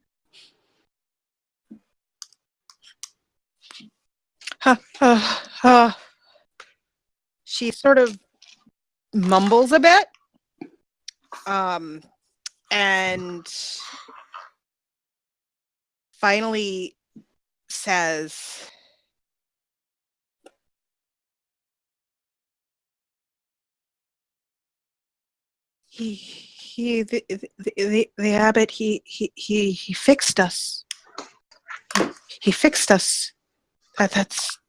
She sort of mumbles a bit, and finally says, the abbot, he fixed us. He fixed us. That's...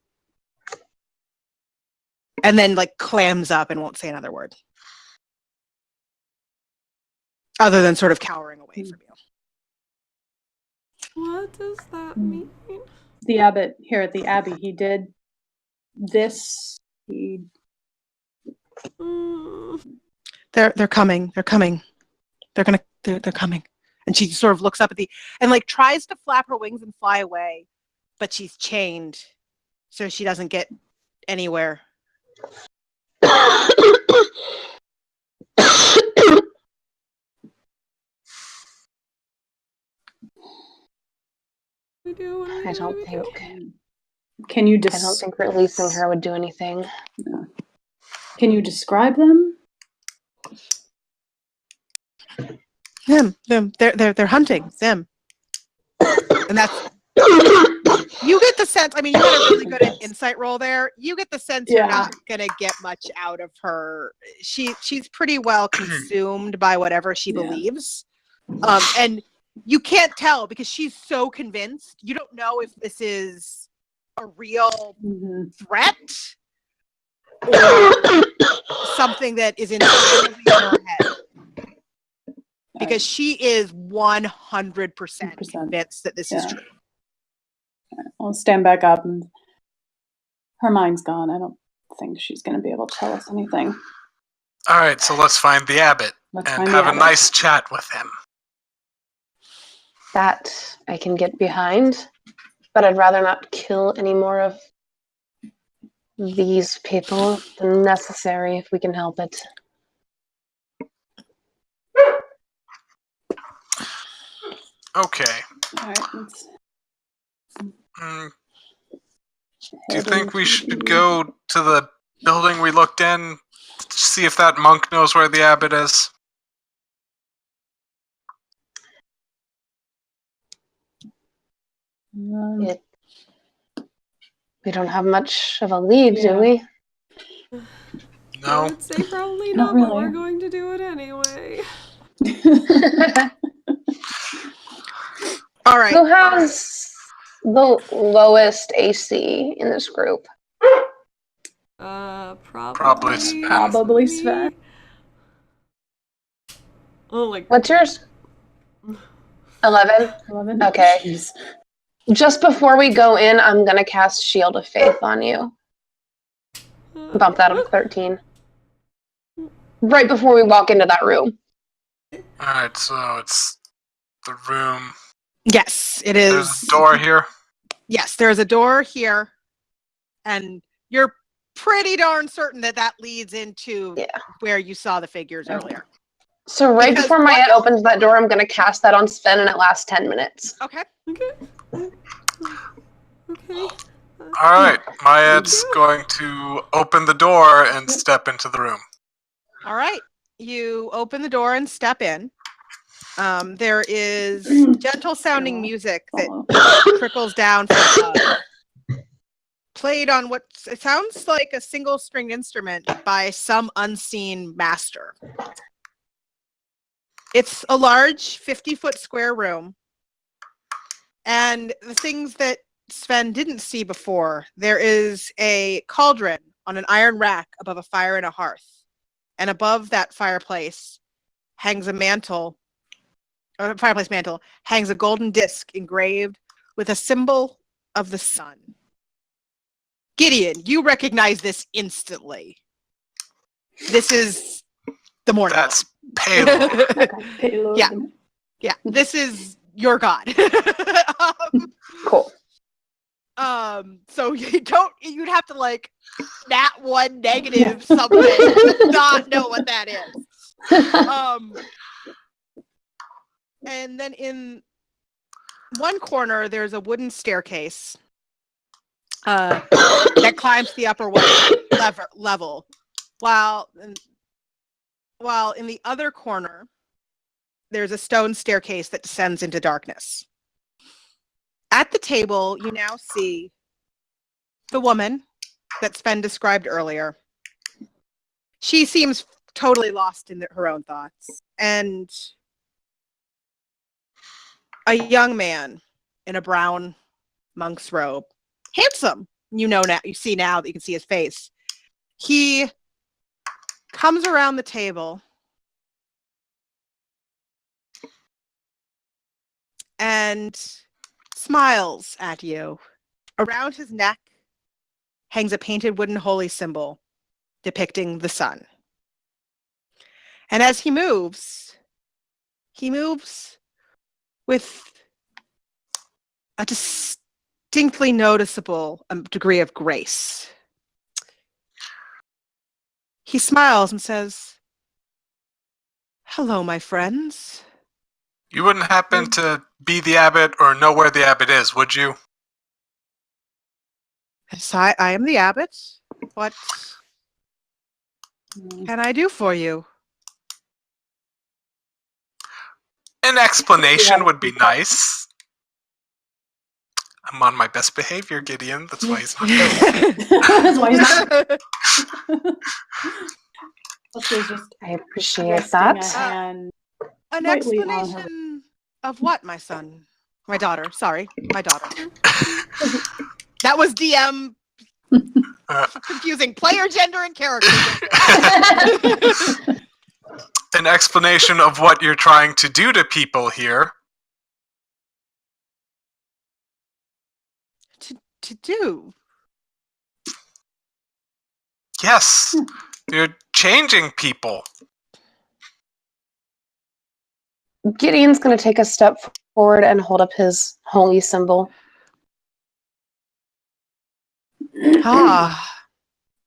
And then, like, clams up and won't say another word. Other than sort of cowering away from you. What does that mean? The abbot here at the abbey, he did this. He. They're coming. They're coming. They're coming. And she sort of looks up at and like tries to flap her wings and fly away, but she's chained, so she doesn't get anywhere. I don't think. Can you? I don't think releasing her would do anything. No. Can you describe them? Them. They're hunting them. And that's... You get the sense, I mean, you had a really good insight roll there. You get the sense you're not going to get much out of her. She's pretty well consumed by whatever she believes. And you can't tell because she's so convinced. You don't know if this is a real threat or something that is entirely in her head. Because she is 100% convinced that this is true. I'll stand back up, and her mind's gone. I don't think she's going to be able to tell us anything. All right, so let's find the abbot and have a nice chat with him. That I can get behind, but I'd rather not kill any more of these people than necessary if we can help it. Okay. All right, let's do you think we should go to the building we looked in, see if that monk knows where the abbot is? We don't have much of a lead, do we? I No. would say probably Not not, but really. we're going to do it anyway. All right. Who has the lowest AC in this group? Probably Sven. Probably me. Sven. Oh, like What's yours? 11? 11? Okay. Jeez. Just before we go in, I'm going to cast Shield of Faith on you. Bump that up to 13. Right before we walk into that room. Alright, so it's the room Yes, it is. There's a door here. Yes, there's a door here, and you're pretty darn certain that that leads into Yeah. where you saw the figures earlier. So right Because before what- Mayette opens that door, I'm going to cast that on Sven, and it lasts 10 minutes. Okay. Okay. Okay. All right, Mayette's going to open the door and step into the room. All right. You open the door and step in. There is gentle sounding music that trickles down from above. Played on what it sounds like a single stringed instrument by some unseen master. It's a large 50-foot square room. And the things that Sven didn't see before, there is a cauldron on an iron rack above a fire and a hearth. And above that fireplace hangs a mantle, or a fireplace mantle, hangs a golden disc engraved with a symbol of the sun. Gideon, you recognize this instantly. This is the morning. That's payload. Payload. Yeah. Yeah, this is your god. Cool. So you'd have to like nat one negative something to not know what that is. And then in one corner there's a wooden staircase that climbs to the upper level, while in the other corner there's a stone staircase that descends into darkness. At the table, you now see the woman that Sven described earlier. She seems totally lost in her own thoughts. And a young man in a brown monk's robe, handsome, now, you see now that you can see his face. He comes around the table and smiles at you. Around his neck hangs a painted wooden holy symbol depicting the sun. And as he moves with a distinctly noticeable degree of grace. He smiles and says, "Hello, my friends." You wouldn't happen to be the abbot or know where the abbot is, would you? Yes, I am the abbot. What can I do for you? An explanation would be nice. I'm on my best behavior, Gideon. That's why he's not there. That's why he's not. Let's just I appreciate resting that. a hand An lightly on her. explanation of what, my son? My daughter. Sorry, my daughter. That was DM confusing player gender and character gender. An explanation of what you're trying to do to people here. To do. Yes, you're changing people. Gideon's going to take a step forward and hold up his holy symbol.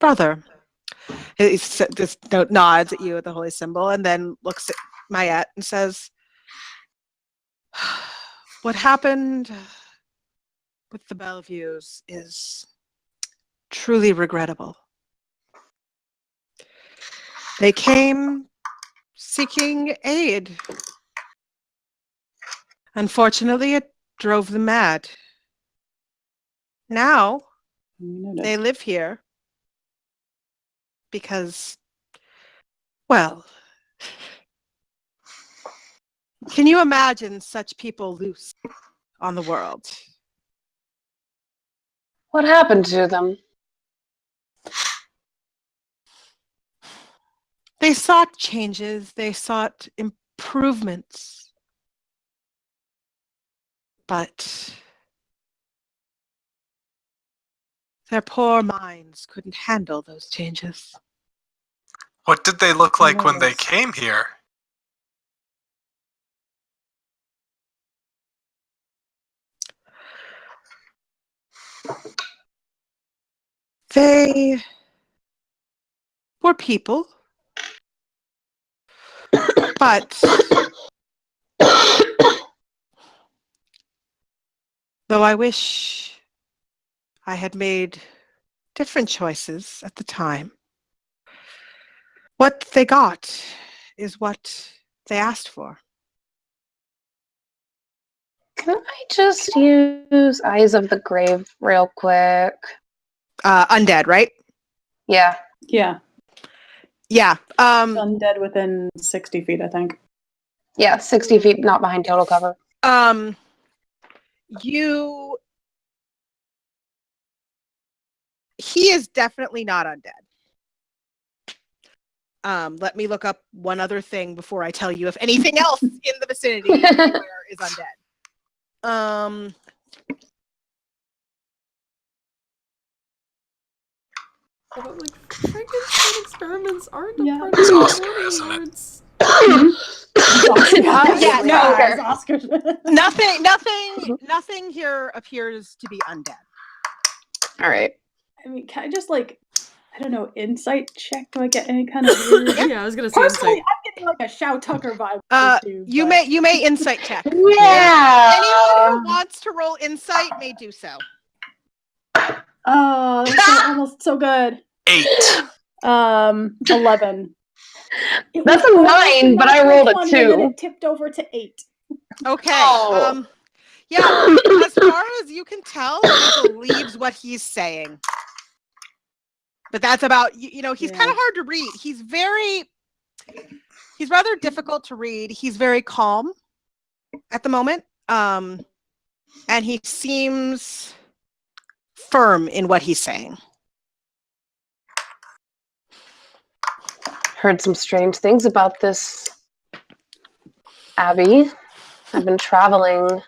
Brother. He just nods at you at the holy symbol and then looks at Mayette and says, "What happened with the Bellevues is truly regrettable. They came seeking aid. Unfortunately, it drove them mad. Now, they live here because, well, can you imagine such people loose on the world? What happened to them? They sought changes, they sought improvements, but their poor minds couldn't handle those changes. What did they look like when they came here? They were people, but though I wish I had made different choices at the time, what they got is what they asked for. Can I just use Eyes of the Grave real quick? Undead, right? Yeah. Yeah. Yeah. Undead within 60 feet, I think. Yeah, 60 feet, not behind total cover. He is definitely not undead. Let me look up one other thing before I tell you if anything else in the vicinity anywhere is undead. But like Frankenstein experiments aren't a Yeah. part of It's the Oscar, morning isn't it? arts. Yeah, no. Guys, Oscar. Nothing here appears to be undead. All right. I mean, can I just I don't know, insight check? Do I get any kind of weird? Yeah, I was gonna say Personally, insight. I'm getting like a Shout Tucker vibe. with this dude, You but- may insight check. Yeah. Anyone who wants to roll insight may do so. Oh, that's almost so good. 8. 11. It That's was a almost 9, but I natural rolled a 20, and then 2. it tipped over to 8. Okay. Oh. Yeah, as far as you can tell, he believes what he's saying. But that's about, he's Yeah. kind of hard to read. He's rather difficult to read. He's very calm at the moment. And he seems firm in what he's saying. Heard some strange things about this Abbey. I've been traveling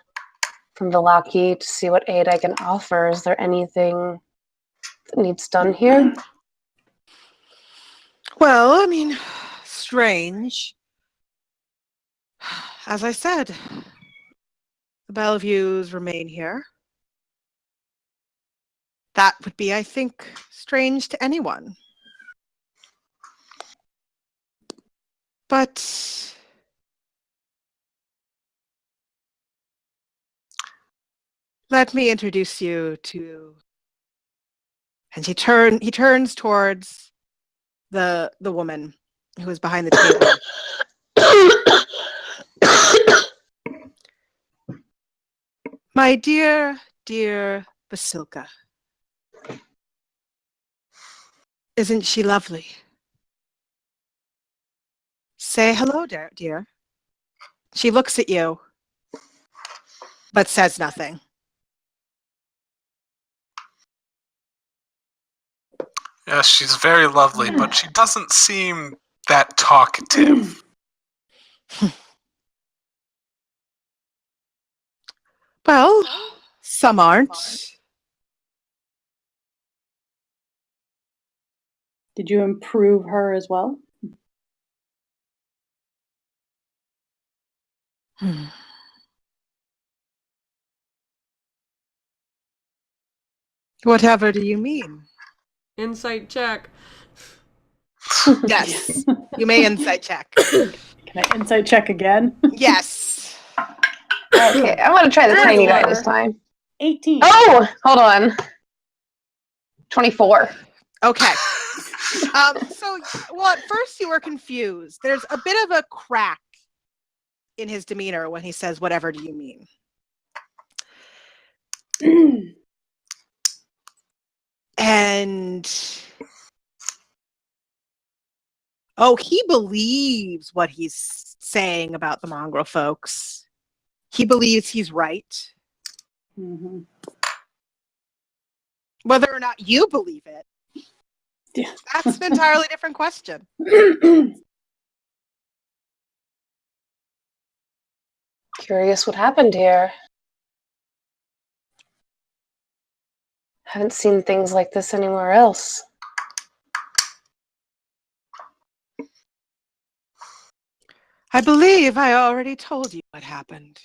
from Vallaki to see what aid I can offer. Is there anything that needs done here? Well, I mean, strange. As I said, the Belleviews remain here. That would be, I think, strange to anyone. But let me introduce you to, and he turns towards the woman who is behind the table. My dear Basilka. Isn't she lovely? Say hello, dear. She looks at you, but says nothing. Yes, she's very lovely, but she doesn't seem that talkative. Well, some aren't. Did you improve her as well? Whatever do you mean? Insight check. Yes, you may insight check. Can I insight check again? Yes. Okay, I want to try the tiny guy this time. 18. Oh, hold on. 24. Okay. Well, at first you were confused. There's a bit of a crack in his demeanor when he says, "Whatever do you mean?" And he believes what he's saying about the mongrel folks. He believes he's right. Mm-hmm. Whether or not you believe it, Yeah. that's an entirely different question. Curious what happened here. Haven't seen things like this anywhere else. I believe I already told you what happened.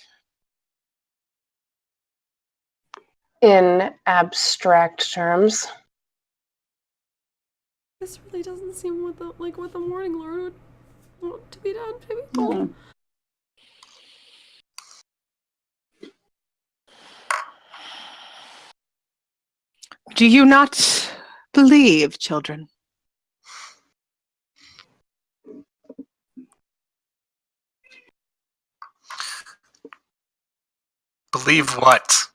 In abstract terms. This really doesn't seem what the Morning Lord would want to be done to people. Yeah. Do you not believe, children? Believe what?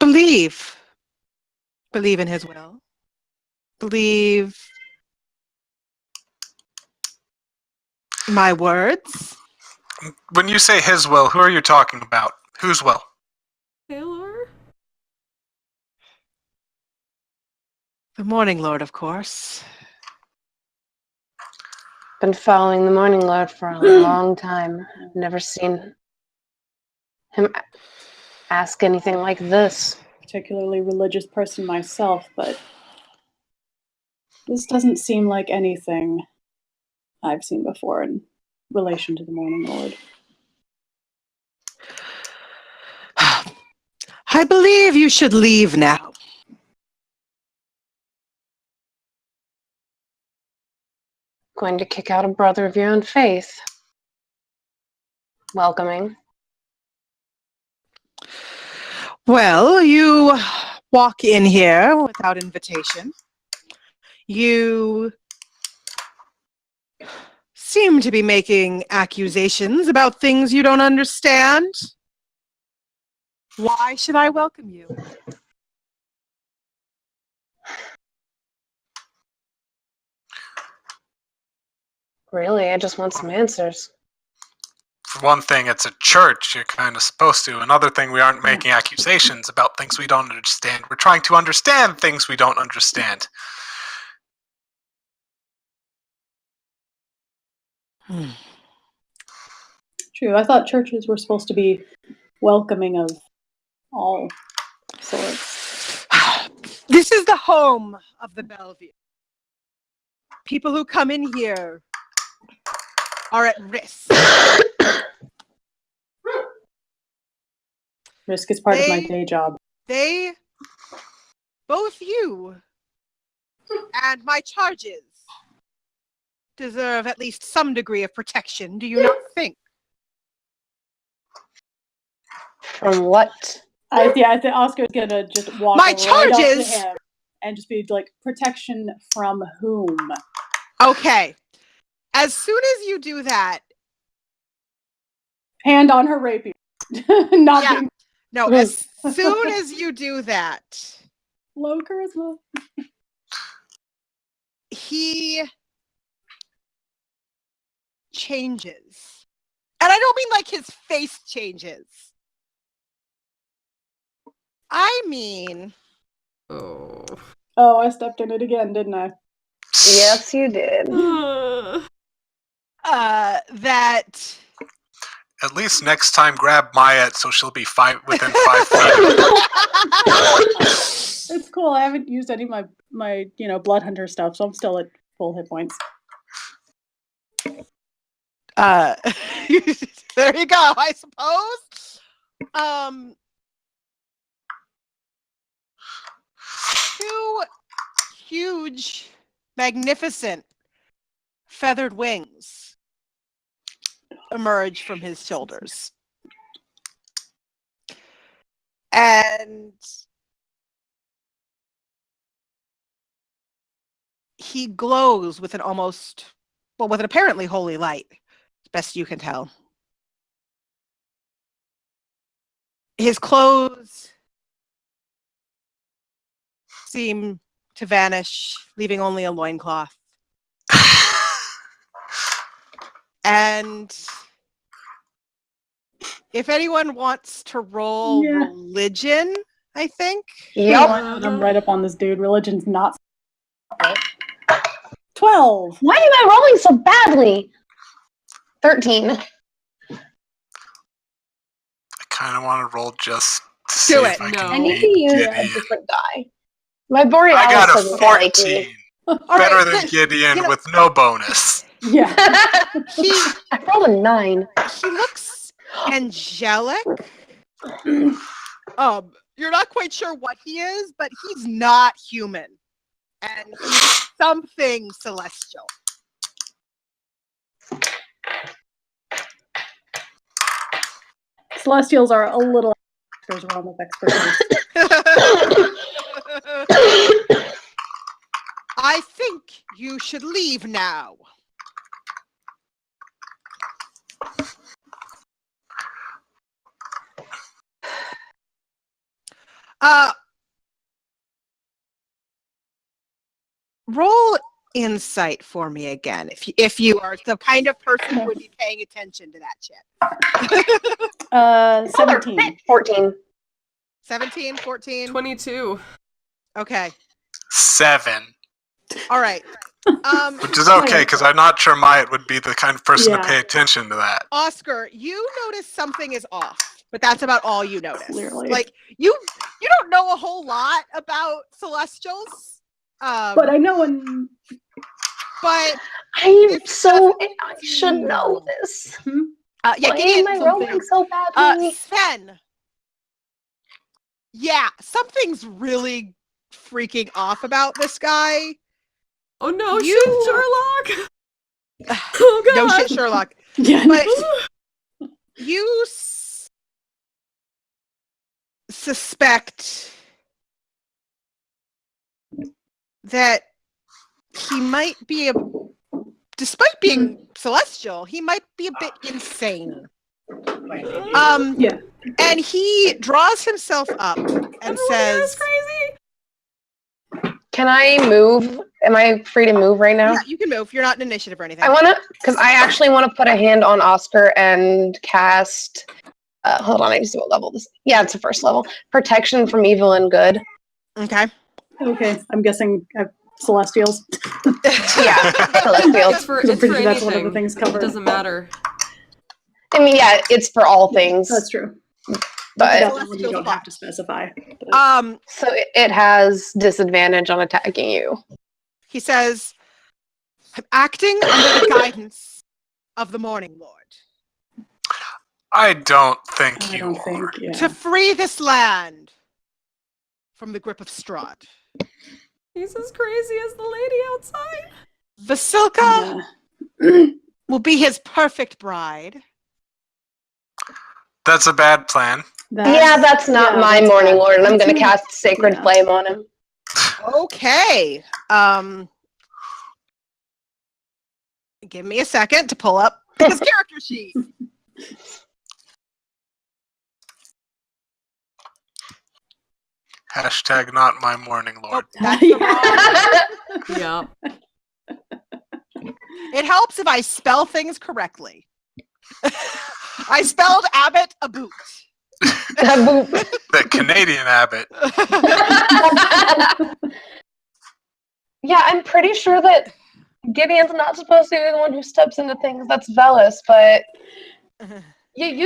Believe. Believe in his will. Believe my words. When you say his will, who are you talking about? Whose will? Taylor? The Morning Lord, of course. Been following the Morning Lord for a long time. I've never seen him ask anything like this. Particularly religious person myself, but this doesn't seem like anything I've seen before in relation to the Morning Lord. I believe you should leave now. Going to kick out a brother of your own faith. Welcoming. Well, you walk in here without invitation. You seem to be making accusations about things you don't understand. Why should I welcome you? Really, I just want some answers. For one thing, it's a church. You're kind of supposed to. Another thing, we aren't making accusations about things we don't understand. We're trying to understand things we don't understand. True, I thought churches were supposed to be welcoming of all sorts. This is the home of the Bellevue. People who come in here are at risk. Risk is part of my day job. They, both you and my charges, deserve at least some degree of protection, do you not think? From what? I think Oscar's gonna just walk My right up to charges! him and just be like, protection from whom? Okay. As soon as you do that, Hand on her rapier. Not Yeah. being no, as soon as you do that, low charisma. he changes. And I don't mean like his face changes. I mean, Oh. Oh, I stepped in it again, didn't I? Yes, you did. that At least next time, grab Maya so she'll be within 5 feet. It's cool. I haven't used any of my blood hunter stuff, so I'm still at full hit points. there you go, I suppose. Two huge, magnificent feathered wings emerge from his shoulders. And he glows with an apparently holy light, as best you can tell. His clothes seem to vanish, leaving only a loincloth. And if anyone wants to roll religion, I think. Yep. I'm right up on this dude. Religion's not 12. Why am I rolling so badly? 13. I kind of want to roll just to Do see it. if I No. can I need to beat use a Gideon. different die. My Borealis I got a doesn't like 14. me. All Better right, than then, Gideon you know- with no bonus. Yeah. I rolled a 9. He looks angelic. You're not quite sure what he is, but he's not human. And he's something celestial. Celestials are a little there's realm of expertise. I think you should leave now. Roll insight for me again, if you are the kind of person who would be paying attention to that shit. 17. 14. 17, 14. 22. Okay. 7. All right. Which is okay, because I'm not sure Myatt would be the kind of person Yeah. to pay attention to that. Oscar, you notice something is off, but that's about all you notice. Clearly. Like you don't know a whole lot about celestials. But I know when But I should know this. yeah, Why Gideon, am I rolling so badly? Sven. Yeah, something's really freaking off about this guy. Oh no, You- shit, Sherlock! Oh god! No shit, Sherlock. yeah, But you suspect that he might be despite being celestial, he might be a bit insane. Yeah. And he draws himself up and Everyone here is says, crazy! Can I move? Am I free to move right now? "Yeah, you can move. You're not an initiative or anything." I want to, because I actually want to put a hand on Oscar and cast. Hold on, I just see what level this. Yeah, it's a first level. Protection from evil and good. Okay. Okay, I'm guessing celestials. Yeah, celestials. It's for I'm pretty sure that's one of the anything. things It covered. doesn't matter. I mean, yeah, it's for all things. That's true. But That one you don't have to specify. so it has disadvantage on attacking you. He says, "I'm acting under the guidance of the Morning Lord I don't think I you don't are. think. Yeah. to free this land from the grip of Strahd. He's as crazy as the lady outside. Vasilka Yeah. will be his perfect bride. That's a bad plan. That's not my that's Morning bad. Lord, and I'm going to That's cast Sacred yeah. Flame on him. Okay. Give me a second to pull up his character sheet. Hashtag not my morning Oh, lord. that's the wrong. Yeah. It helps if I spell things correctly. I spelled Abbott a boot. The Canadian abbot. Yeah, I'm pretty sure that Gideon's not supposed to be the one who steps into things. That's Velis, but you're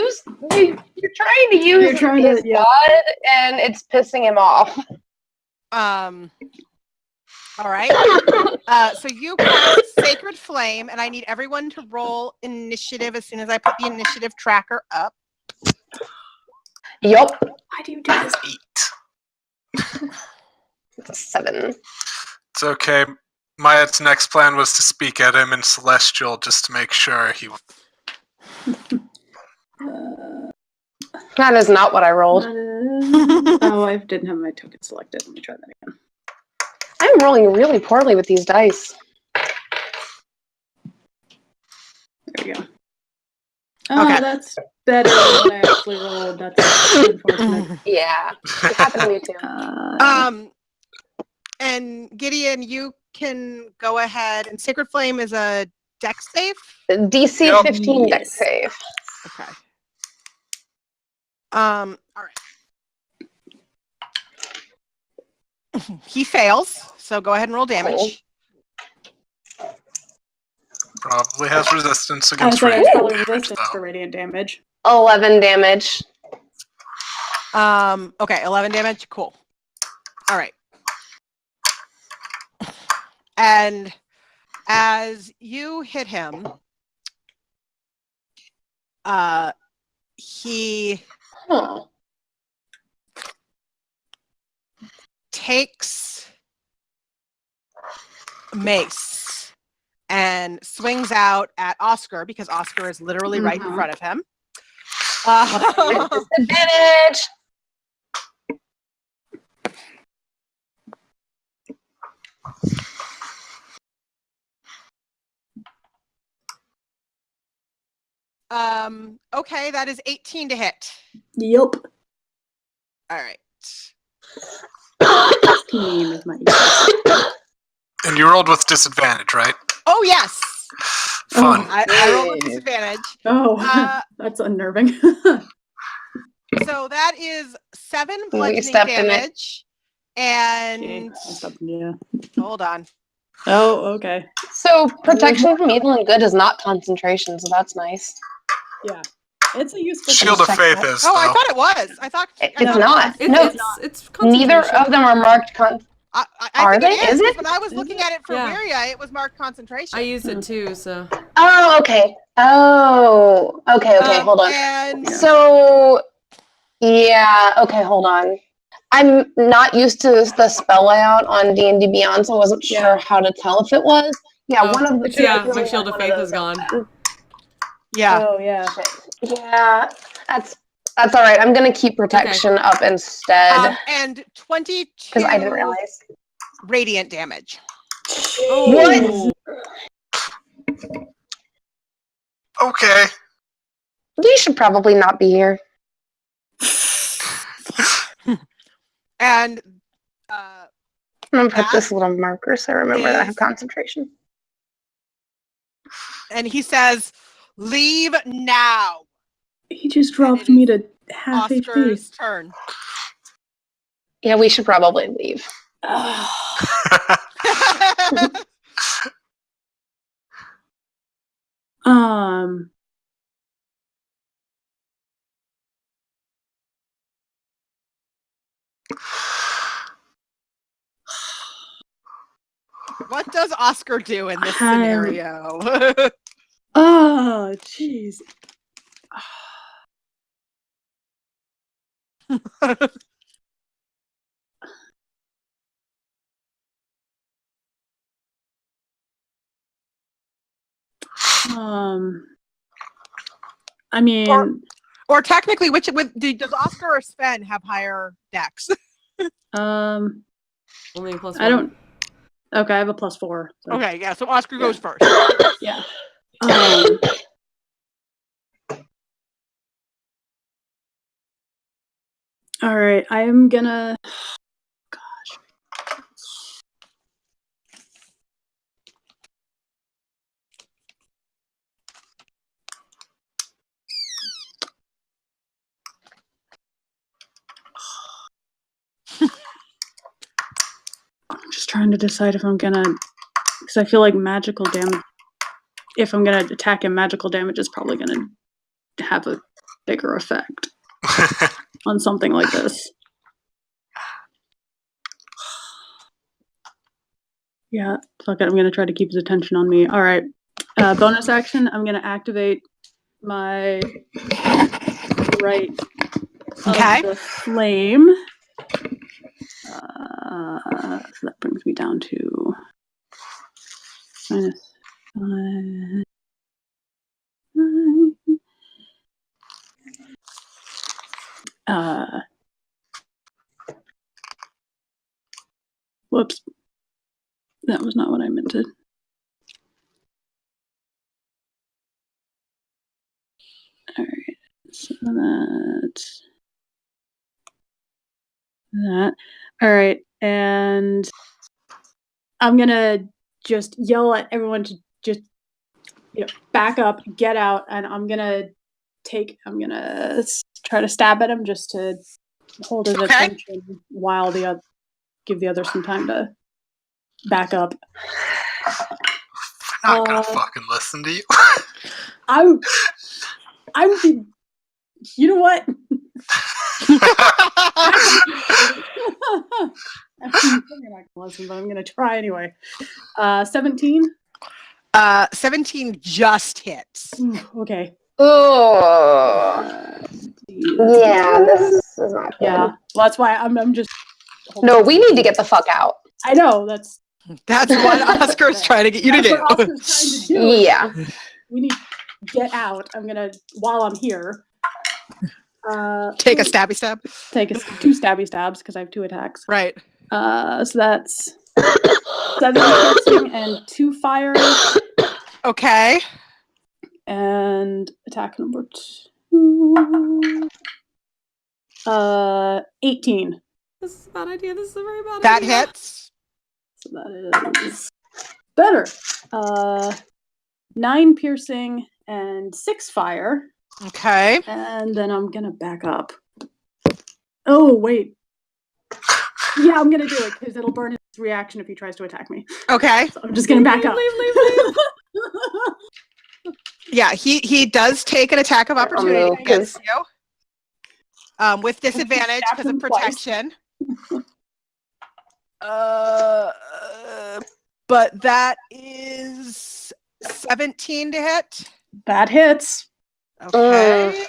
trying to use his god, and it's pissing him off. All right. So you cast Sacred Flame, and I need everyone to roll initiative as soon as I put the initiative tracker up. Yup. Why do you do this? 8. It's a 7. It's okay. Myatt's next plan was to speak at him in Celestial just to make sure he... That is not what I rolled. Oh, I didn't have my token selected. Let me try that again. I'm rolling really poorly with these dice. There we go. Oh, Okay. that's better than what I actually rolled. That's unfortunate. Yeah, it happened to me too. And Gideon, you can go ahead, and Sacred Flame is a dex save. DC Yep. 15 dex Yes. save. Okay. All right. He fails, so go ahead and roll damage. Probably has resistance I was against like, it's radiant probably damage, resistance though. to radiant damage. 11 damage. Okay, 11 damage. Cool. All right. And As you hit him, he takes mace and swings out at Oscar because Oscar is literally right in front of him. Disadvantage. Okay, that is 18 to hit. Yup. All right. 16 is my equal. And you rolled with disadvantage, right? Oh, yes. Fun. I rolled with disadvantage. Oh, that's unnerving. So that is 7 We bludgeoning stepped in it. damage. And Yeah. hold on. Oh, okay. So protection from evil and good is not concentration, so that's nice. Yeah. It's a useful Shield of Faith is, Oh, I though. thought it was. I thought It's it not. was. No, it's neither concentration. of them are marked I Are think they? it is. Is it? When I was looking at it for Yeah. Wiria, it was marked concentration. I use it too, so. Oh, okay. Oh, okay. Hold on. And So, yeah. Okay, hold on. I'm not used to the spell layout on D&D Beyond, so I wasn't sure how to tell if it was. Yeah, Oh, one of the. yeah, my Shield of Faith is gone. yeah. Oh, yeah. Yeah, that's all right. I'm gonna keep protection up instead And 22 because I didn't realize. radiant damage. Oh. Okay. You should probably not be here. And I'm gonna put this little marker so I remember that I have concentration. and he says, "Leave now." He just dropped me to half Oscar's HP. turn. Yeah, we should probably leave. What does Oscar do in this scenario? Oh, jeez. I mean, or technically, does Oscar or Sven have higher dex? Only +1. I don't. Okay, I have a +4. So. Okay, yeah. So Oscar goes first. Yeah. All right, I am gonna. Gosh. I'm just trying to decide if I'm gonna, because I feel like magical damage. If I'm gonna attack him, magical damage is probably gonna have a bigger effect on something like this. Yeah, fuck it. I'm gonna try to keep his attention on me. All right. Bonus action. I'm gonna activate my right of the flame. So that brings me down to -5. Whoops. That was not what I meant to. Alright, so that's that. Alright, and I'm gonna just yell at everyone to just, back up, get out, and I'm gonna try to stab at him just to hold his attention while give the others some time to back up. I'm not gonna fucking listen to you. I'm you know what? I'm not gonna listen, but I'm gonna try anyway. 17? 17 just hits. Okay. Oh. Yeah, this is not good. Yeah. Well, that's why I'm just. No, we need to get the fuck out. I know. That's What Oscar's trying to get you to That's do. what Oscar's trying to do. Yeah. We need to get out. I'm gonna while I'm here. Take a stabby stab. Take 2 stabby stabs because I have 2 attacks. Right. So that's 7 piercing and 2 fire. Okay. And attack number 2. 18. This is a bad idea. This is a very bad That idea. hits. So that is better. 9 piercing and 6 fire. Okay. And then I'm gonna back up. Oh, wait. Yeah, I'm gonna do it because it'll burn his reaction if he tries to attack me. Okay. So I'm just gonna back up. Leave. Yeah, he does take an attack of opportunity move, against you. With disadvantage Stabbed because of him twice. protection. But that is 17 to hit. That hits. Okay.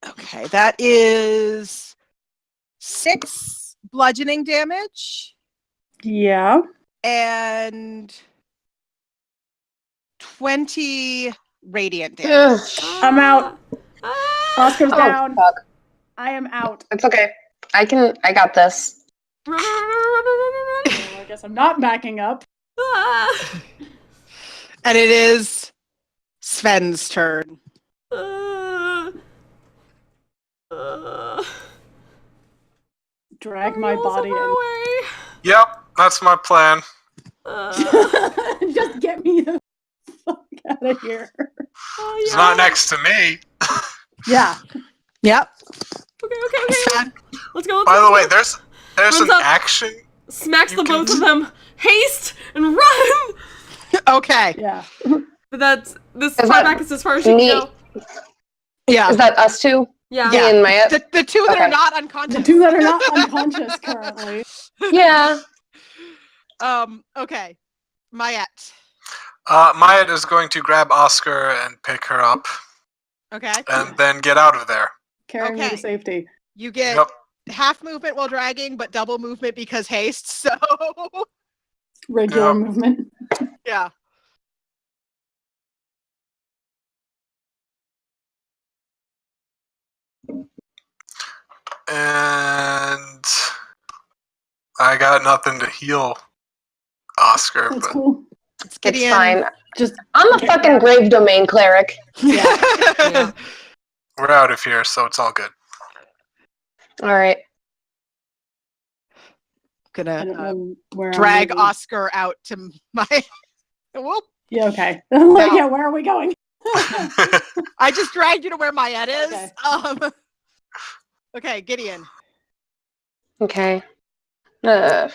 Okay, that is 6 bludgeoning damage Yeah. and 20 radiant damage. Ugh. I'm out. Oscar's Oh, down. fuck. I am out. It's okay. I got this. Run. Well, I guess I'm not backing up. Ah. And it is Sven's turn. Drag my Rolls body over in. away. Yep, that's my plan. Just get me the fuck out of here. Oh, It's yeah. not next to me. Yeah. Yep. Okay. Let's go. By the way, there's Runs an up. action. Smacks You the can both of them. Haste and run. Okay. Yeah. But that's this Is far that back is as far as you me? can go. Yeah. Is that us two? Yeah. Yeah. Me and Maya? The 2 that are Okay. not The unconscious. 2 that are not unconscious currently. Yeah. Okay. Mayette. Maya is going to grab Oscar and pick her up, Okay. and then get out of there. Carrying me Okay. to safety. You get Yep. half movement while dragging, but double movement because haste. So, Regular Yeah. movement. yeah. And I got nothing to heal Oscar, That's but cool. It's It's Gideon. fine. Just I'm a Okay, fucking yeah. grave domain cleric. Yeah. we're out of here, so it's all good. All right. I Gonna don't know where drag I'm moving. Oscar out to my. Whoop. Yeah, okay. No. Yeah, where are we going? I just dragged you to where Mayette is. Okay. Okay, Gideon. Okay. You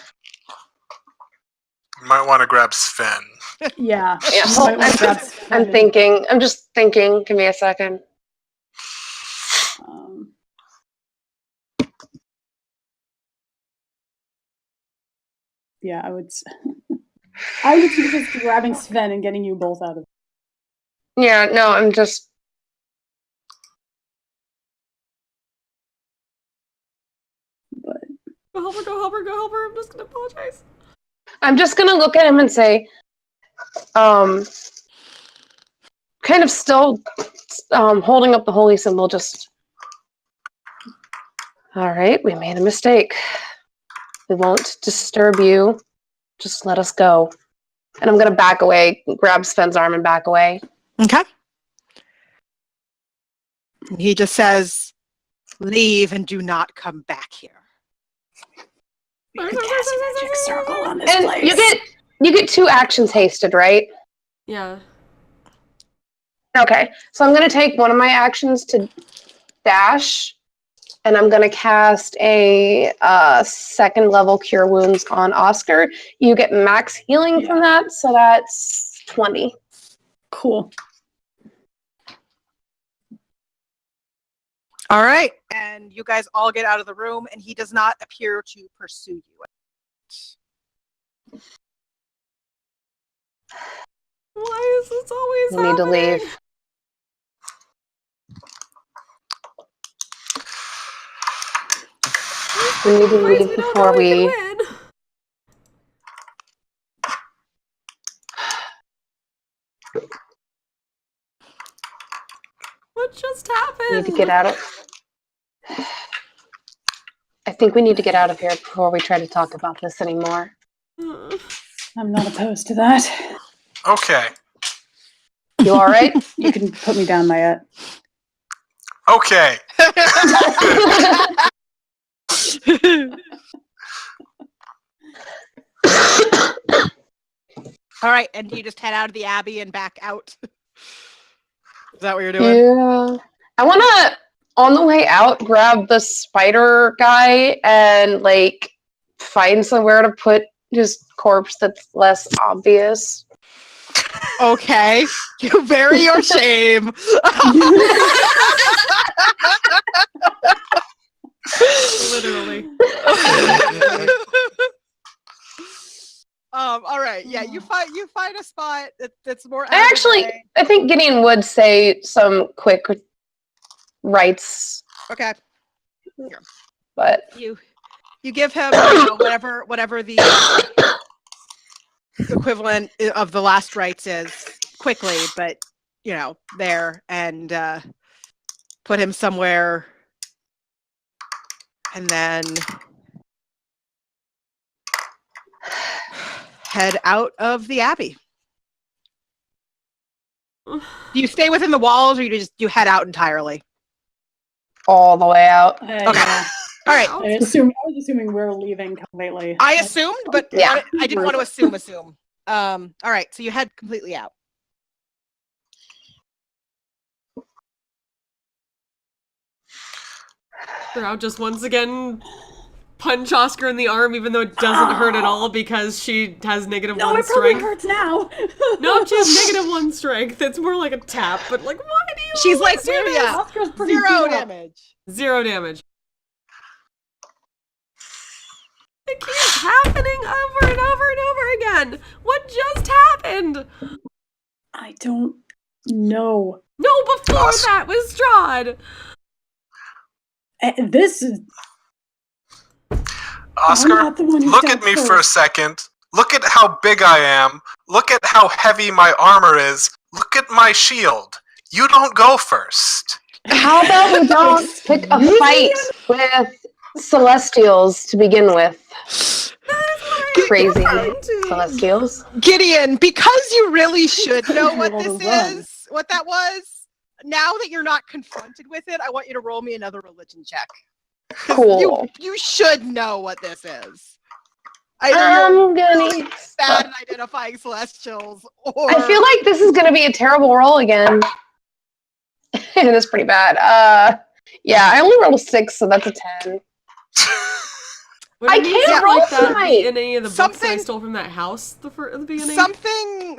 might want to grab Sven. Yeah. Yeah, You hold- might wanna grab I'm Sven. thinking. I'm just thinking. Give me a second. Um, yeah, I would suggest grabbing Sven and getting you both out of Yeah, no, I'm just. but Go help her. I'm just gonna apologize. I'm just gonna look at him and say, kind of still, holding up the holy symbol. Just. All right, we made a mistake. We won't disturb you. Just let us go. And I'm gonna back away, grab Sven's arm, and back away. Okay. He just says, "Leave and do not come back here." we could cast a magic circle on this And place. you get 2 actions hasted, right? Yeah. Okay, so I'm going to take one of my actions to dash, and I'm going to cast a 2nd level Cure Wounds on Oscar. You get max healing from that, so that's 20. Cool. All right, and you guys all get out of the room, and he does not appear to pursue you. Why is this always We need to happening? leave. We need to Fights leave we don't before know we we. can win. What just happened? Need to get out of. I think we need to get out of here before we try to talk about this anymore. I'm not opposed to that. Okay. You all right? You can put me down, Mayette. Okay. All right, and you just head out of the abbey and back out. Is that what you're doing? Yeah. I want to, on the way out, grab the spider guy and, like, find somewhere to put his corpse that's less obvious. Okay. You bury your shame. Literally. All right. Yeah, you find a spot that's more. I think Gideon would say some quick rites, Okay. but You give him whatever the equivalent of the last rites is quickly, but there and put him somewhere, and then head out of the abbey. Do you stay within the walls, or you head out entirely? all the way out. Okay. All right. I was assuming we're leaving completely. I assumed, but Yeah. I didn't want to assume. All right, so you head completely out. Strahd just once again punch Oscar in the arm, even though it doesn't hurt at all because she has negative No, one it probably strength. hurts now. No, she has negative one strength. It's more like a tap, but like, why do you She's always like, do this? yeah, Oscar's pretty 0 beat up. damage. 0 damage. It keeps happening over and over and over again. What just happened? I don't know. No, before that was Strahd. This is. Oscar, I'm not the one who look at stabs me first. for a second. Look at how big I am. Look at how heavy my armor is. Look at my shield. You don't go first. How about we don't pick a fight with Celestials to begin with? Crazy Celestials. Gideon, because you really should know what Roll this to run. is, what that was. Now that you're not confronted with it, I want you to roll me another religion check. 'Cause Cool. You should know what this is. I'm Either gonna. you're bad at identifying celestials, or I feel like this is gonna be a terrible roll again. It is pretty bad. Yeah, I only rolled a 6, so that's a 10. Would I it can't stuff roll like that tonight. be in any of the books that I Something- stole from that house at the beginning?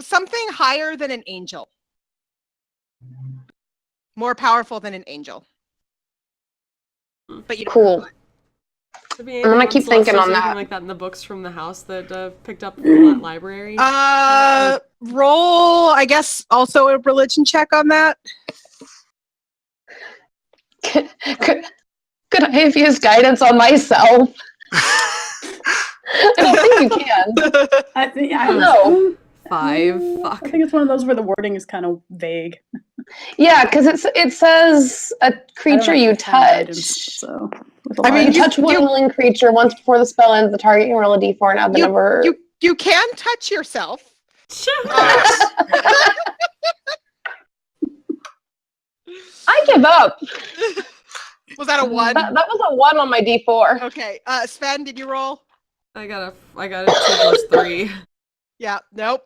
something higher than an angel, more powerful than an angel. But you don't Cool. Could be I'm gonna anything keep thinking on anything that. like that in the books from the house that picked up from that library. Roll, I guess, also a religion check on that. Could I have used guidance on myself? I don't think you can. I think I don't know. 5. I Fuck. think it's one of those where the wording is kind of vague. Yeah, because it says a creature you touch. So, I mean, You touch one willing creature once before the spell ends. The target can roll a d4 and add the number. You can touch yourself. Yes. I give up. Was that a 1? That was a 1 on my d4. Okay. Sven, did you roll? I got a 2 plus 3. Yeah. Nope.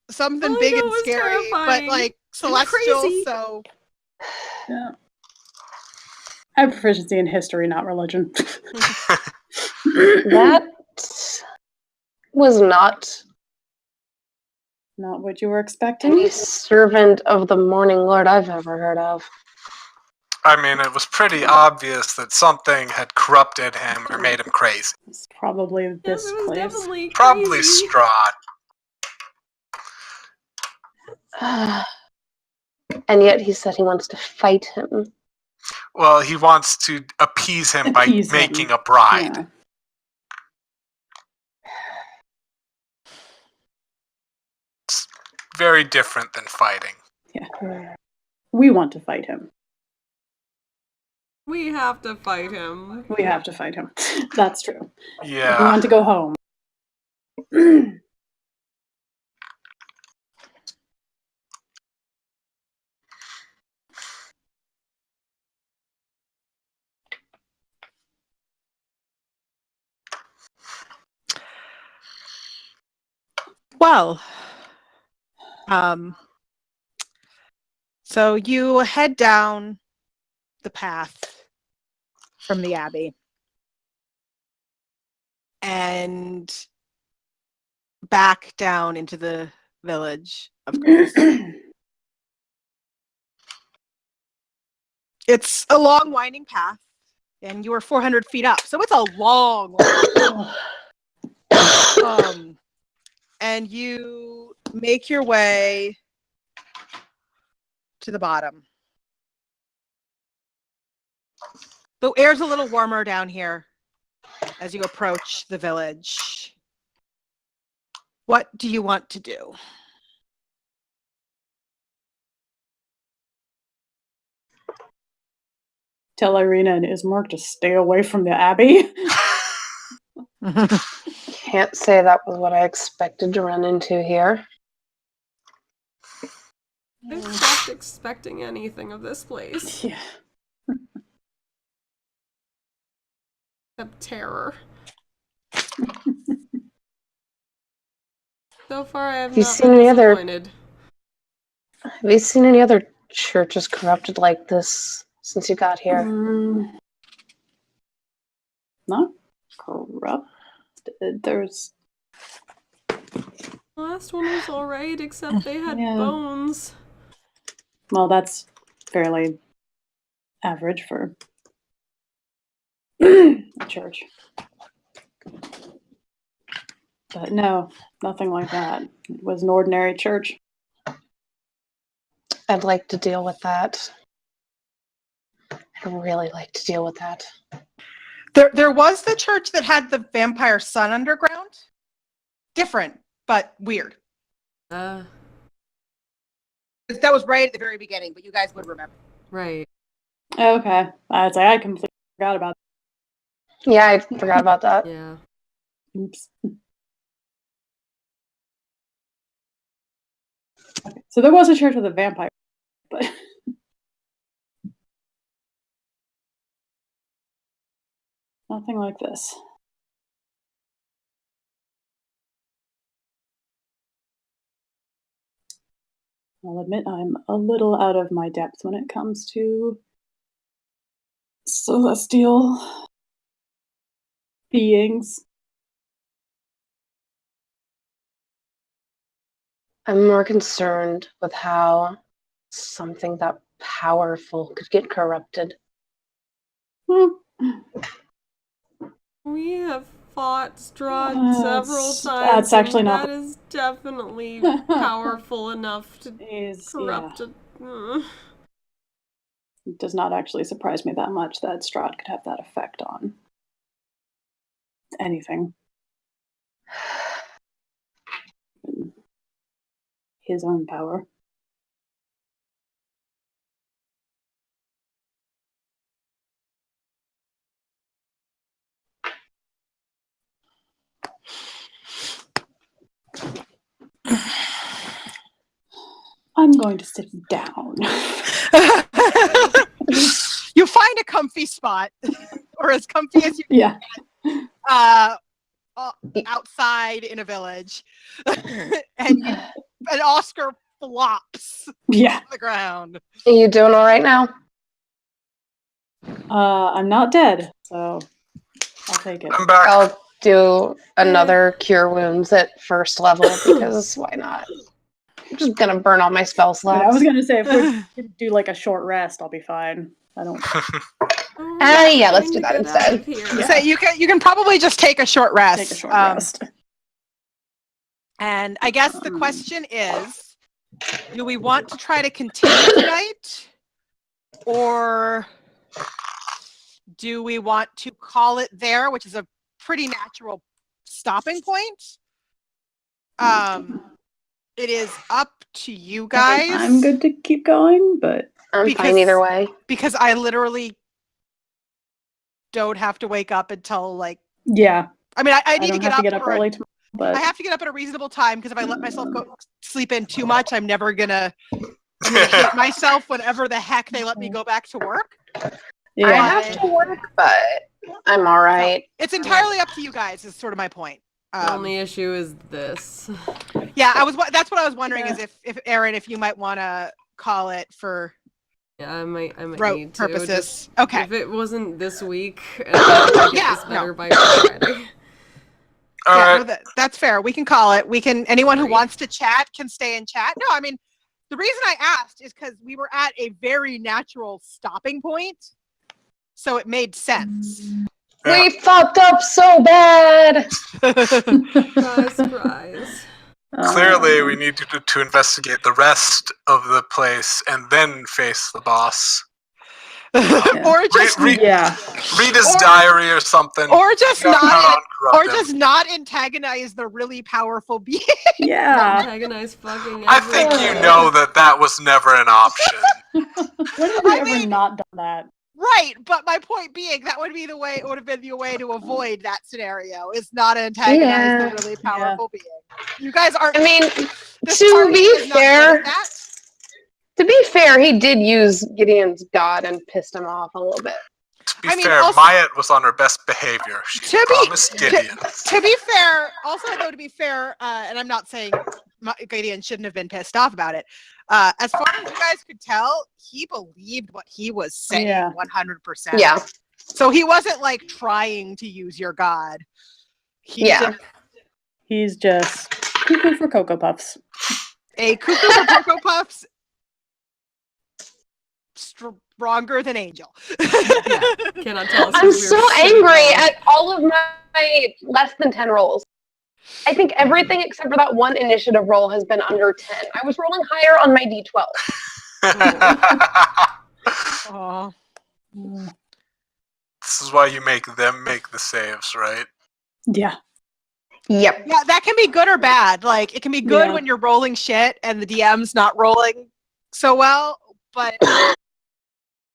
Something All I big know and is scary, terrifying but like and celestial. crazy. So Yeah. I have proficiency in history, not religion. That was not Not what you were expecting. any servant of the Morning Lord I've ever heard of. I mean, it was pretty obvious that something had corrupted him or made him crazy. It's probably Yes, this it was place. definitely Probably crazy. Strahd. And yet he said he wants to fight him. Well, he wants to appease him by Appease him. making a bride. Yeah. It's very different than fighting. Yeah. We want to fight him. We have to fight him. We have to fight him. That's true. Yeah. We want to go home. Well, so you head down the path from the Abbey and back down into the village of Grace. It's a long, winding path, and you are 400 feet up, so it's a long way. And you make your way to the bottom. The air's a little warmer down here as you approach the village. What do you want to do? Tell Irina and Ismark to stay away from the Abbey. Can't say that was what I expected to run into here. I've stopped expecting anything of this place. Yeah. Except terror. So far, I have You not seen been any other- disappointed. Have you seen any other churches corrupted like this since you got here? Not corrupt. There's... The last one was alright, except they had Yeah. bones. Well, that's fairly average for a church. But no, nothing like that. It was an ordinary church. I'd like to deal with that. I'd really like to deal with that. There was the church that had the vampire sun underground. Different, but weird. That was right at the very beginning, but you guys would remember. Right. Okay. I'd say I completely forgot about that. Yeah, I forgot about that. Yeah. Oops. Okay. So there was a church with a vampire, but nothing like this. I'll admit I'm a little out of my depth when it comes to celestial beings. I'm more concerned with how something that powerful could get corrupted. We have fought Strahd several times. That's actually and not. That is definitely powerful enough to corrupt it. It does not actually surprise me that much that Strahd could have that effect on anything. His own power. I'm going to sit down. You find a comfy spot, or as comfy as you Yeah. outside in a village, and Oscar flops Yeah. on the ground. Are you doing all right now? I'm not dead, so I'll take it. I'm back. I'll do another cure wounds at first level because why not? I'm just gonna burn all my spell I slots. was gonna say if we could do like a short rest, I'll be fine. I don't. Yeah, let's do that instead. Yeah. So you can probably just take a short rest. Take a short rest. And I guess the question is, do we want to try to continue tonight? Or do we want to call it there, which is a pretty natural stopping point? It is up to you guys. I'm good to keep going, but I'm fine either way. Because I literally don't have to wake up until yeah. I mean, I need to get up early tomorrow. But I have to get up at a reasonable time because if I let myself go sleep in too much, I'm gonna hate myself whenever the heck they let me go back to work. yeah. I have to work, but I'm all right. So it's entirely up to you guys. Is sort of my point. The only issue is this. Yeah, that's what I was wondering is if Aaron, if you might want to call it for. Yeah, I might rote need to. purposes. Just, okay. If it wasn't this week, I get this better by Friday. All right. No, that's fair. We can call it. We can. Anyone who wants to chat can stay and chat. No, I mean, the reason I asked is because we were at a very natural stopping point, so it made sense. Yeah. We fucked up so bad. Surprise. Clearly, we need to investigate the rest of the place and then face the boss. Or just read his diary or something. or just not antagonize the really powerful being. Yeah. Antagonize fucking I think you know that was never an option. When have we ever not done that? Right, but my point being that would be the way. It would have been the way to avoid that scenario. Is not antagonize the really powerful being. You guys aren't. I mean, this to party be is not good fair, at that. to be fair, he did use Gideon's god and pissed him off a little bit. To be fair, Myatt was on her best behavior. She promised Gideon. To be fair, and I'm not saying Gideon shouldn't have been pissed off about it. As far as you guys could tell, he believed what he was saying 100%. Yeah. So he wasn't trying to use your god. He's just cuckoo for Cocoa Puffs. A cuckoo for Cocoa Puffs. Stronger than Angel. Cannot tell us. I'm so angry at all of my less than 10 rolls. I think everything except for that one initiative roll has been under 10. I was rolling higher on my D12. Aww. This is why you make them make the saves, right? Yeah. Yep. Yeah, that can be good or bad. It can be good when you're rolling shit and the DM's not rolling so well, but